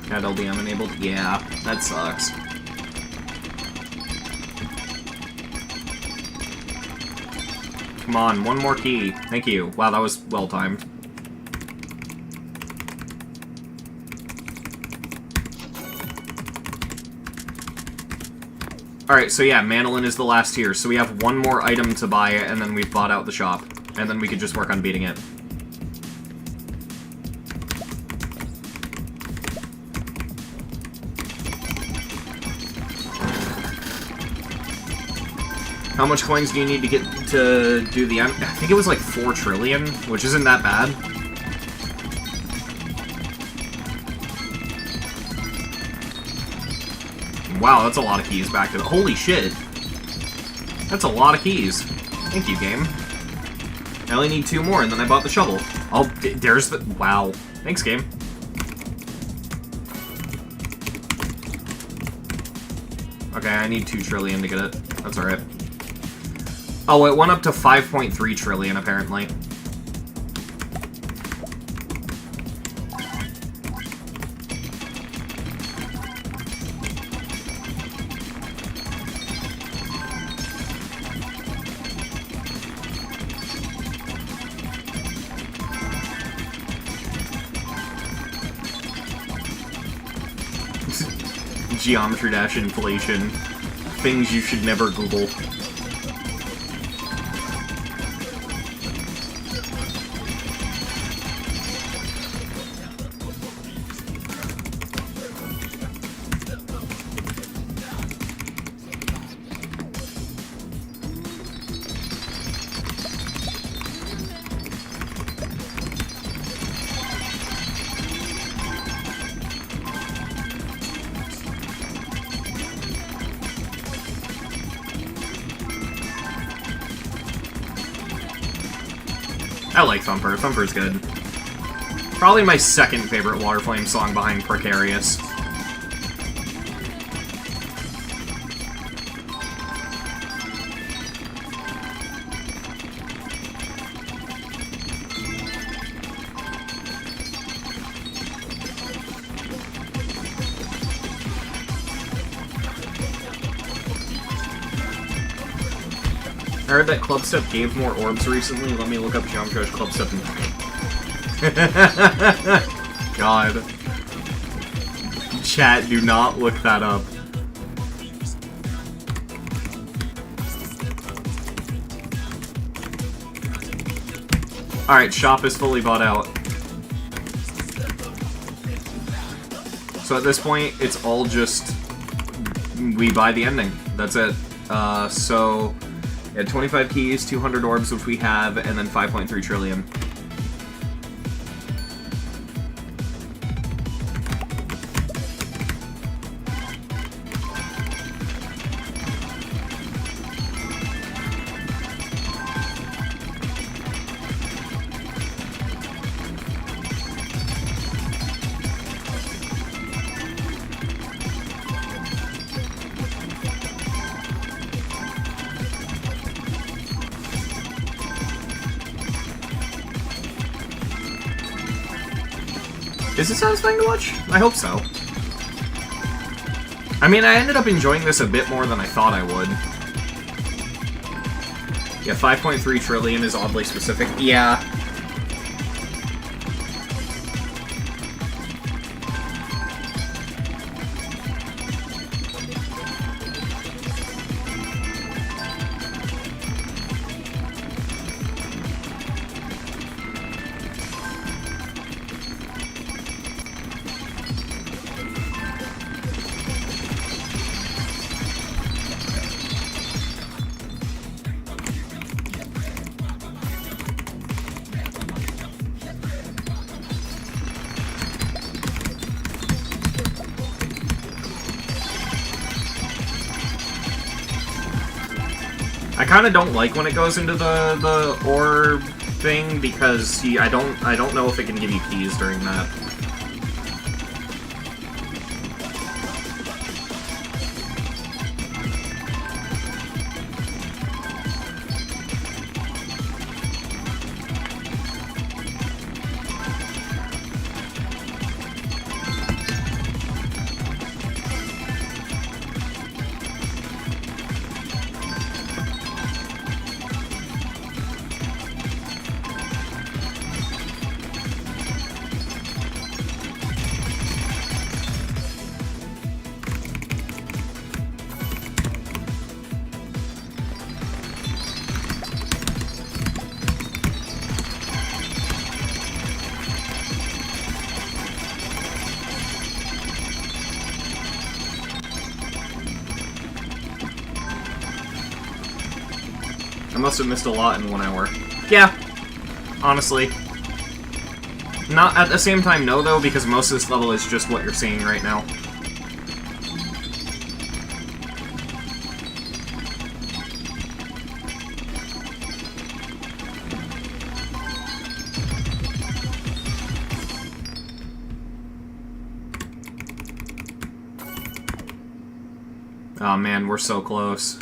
Got LDM enabled? Yeah, that sucks. Come on, one more key. Thank you. Wow, that was well-timed. Alright, so yeah, Mandolin is the last tier. So we have one more item to buy, and then we've bought out the shop. And then we could just work on beating it. How much coins do you need to get to do the end? I think it was like 4 trillion, which isn't that bad. Wow, that's a lot of keys back to the... Holy shit! That's a lot of keys. Thank you, game. I only need 2 more, and then I bought the shovel. Oh, there's the... Wow. Thanks, game. Okay, I need 2 trillion to get it. That's alright. Oh, it went up to 5.3 trillion, apparently. Geometry dash inflation. Things you should never Google. I like Thumper. Thumper's good. Probably my second favorite Waterflame song behind Precarious. I heard that Clubstep gave more orbs recently. Let me look up Geometry Dash Clubstep and... God. Chat, do not look that up. Alright, shop is fully bought out. So at this point, it's all just... we buy the ending. That's it. So... yeah, 25 keys, 200 orbs, which we have, and then 5.3 trillion. Is it satisfying to watch? I hope so. I mean, I ended up enjoying this a bit more than I thought I would. Yeah, 5.3 trillion is oddly specific. Yeah. I kind of don't like when it goes into the orb thing because I don't know if it can give you keys during that. I must have missed a lot in 1 hour. Yeah, honestly. Not at the same time, no, though, because most of this level is just what you're seeing right now. Oh man, we're so close.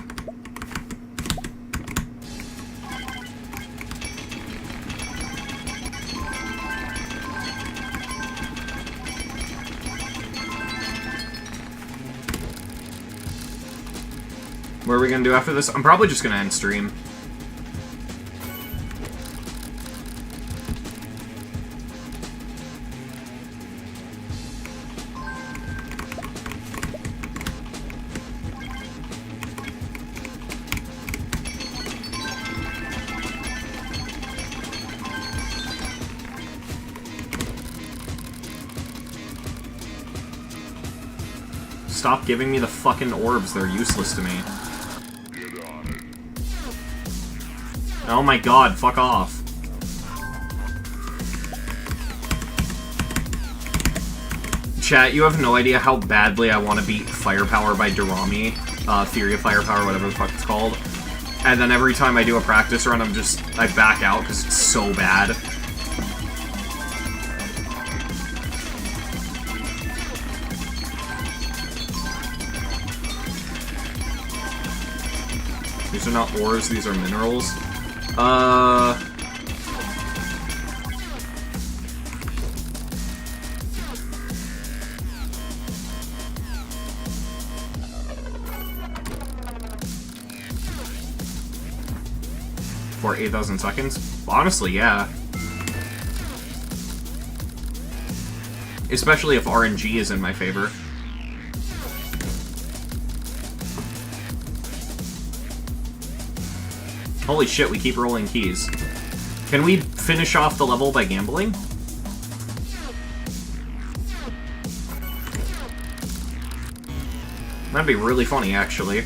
What are we gonna do after this? I'm probably just gonna end stream. Stop giving me the fucking orbs, they're useless to me. Oh my god, fuck off. Chat, you have no idea how badly I want to beat Firepower by Durami. Theory of Firepower, whatever the fuck it's called. And then every time I do a practice run, I back out because it's so bad. These are not ores, these are minerals. For 8,000 seconds? Honestly, yeah. Especially if RNG is in my favor. Holy shit, we keep rolling keys. Can we finish off the level by gambling? That'd be really funny, actually.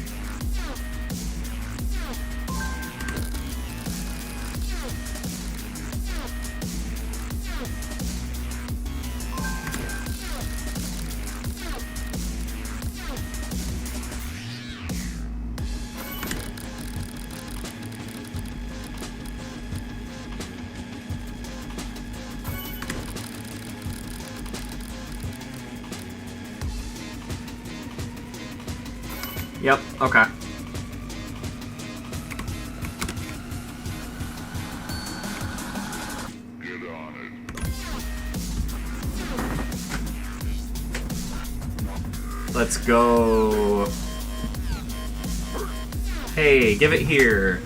Yep, okay. Get on it. Let's go. Hey, give it here.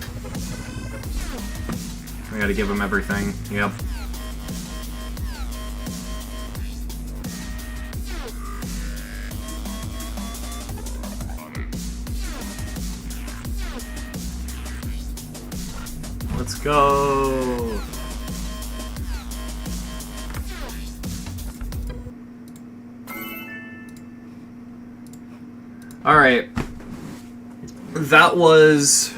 I gotta give him everything. Yep. Let's go. Alright. That was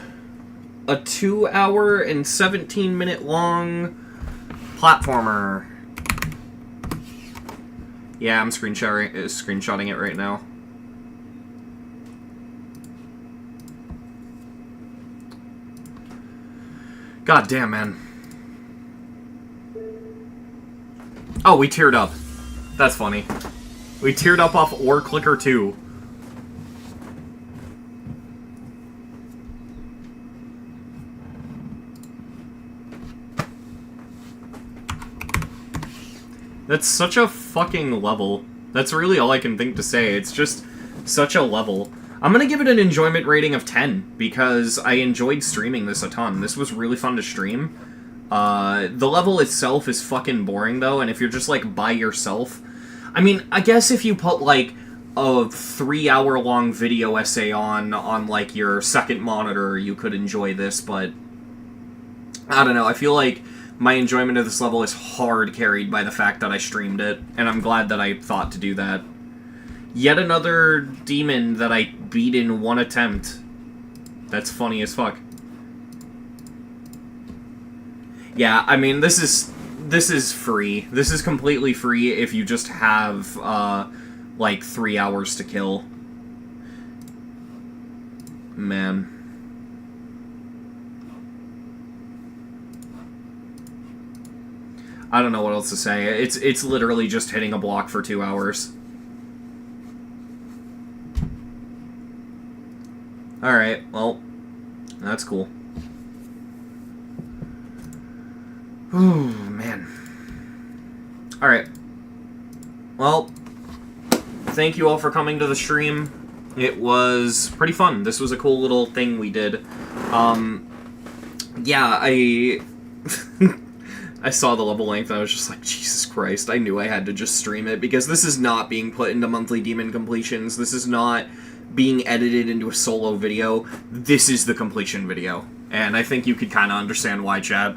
a 2 hour and 17 minute long platformer. Yeah, I'm screenshotting it right now. God damn, man. Oh, we teared up. That's funny. We teared up off Ore Clicker 2. That's such a fucking level. That's really all I can think to say. It's just such a level. I'm gonna give it an enjoyment rating of 10, because I enjoyed streaming this a ton. This was really fun to stream. The level itself is fucking boring, though, and if you're just, like, by yourself... I mean, I guess if you put, like, a 3-hour-long video essay on, like, your second monitor, you could enjoy this, but... I don't know, I feel like my enjoyment of this level is hard carried by the fact that I streamed it, and I'm glad that I thought to do that. Yet another demon that I beat in one attempt. That's funny as fuck. Yeah, I mean, this is free. This is completely free if you just have, like, 3 hours to kill. Man. I don't know what else to say. It's literally just hitting a block for 2 hours. Alright, well, that's cool. Ooh, man. Alright. Well, thank you all for coming to the stream. It was pretty fun. This was a cool little thing we did. Yeah, I saw the level length and I was just like, Jesus Christ, I knew I had to just stream it, because this is not being put into monthly demon completions. This is not being edited into a solo video. This is the completion video. And I think you could kind of understand why, chat.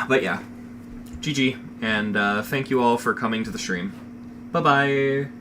But yeah, GG, and thank you all for coming to the stream. Bye-bye.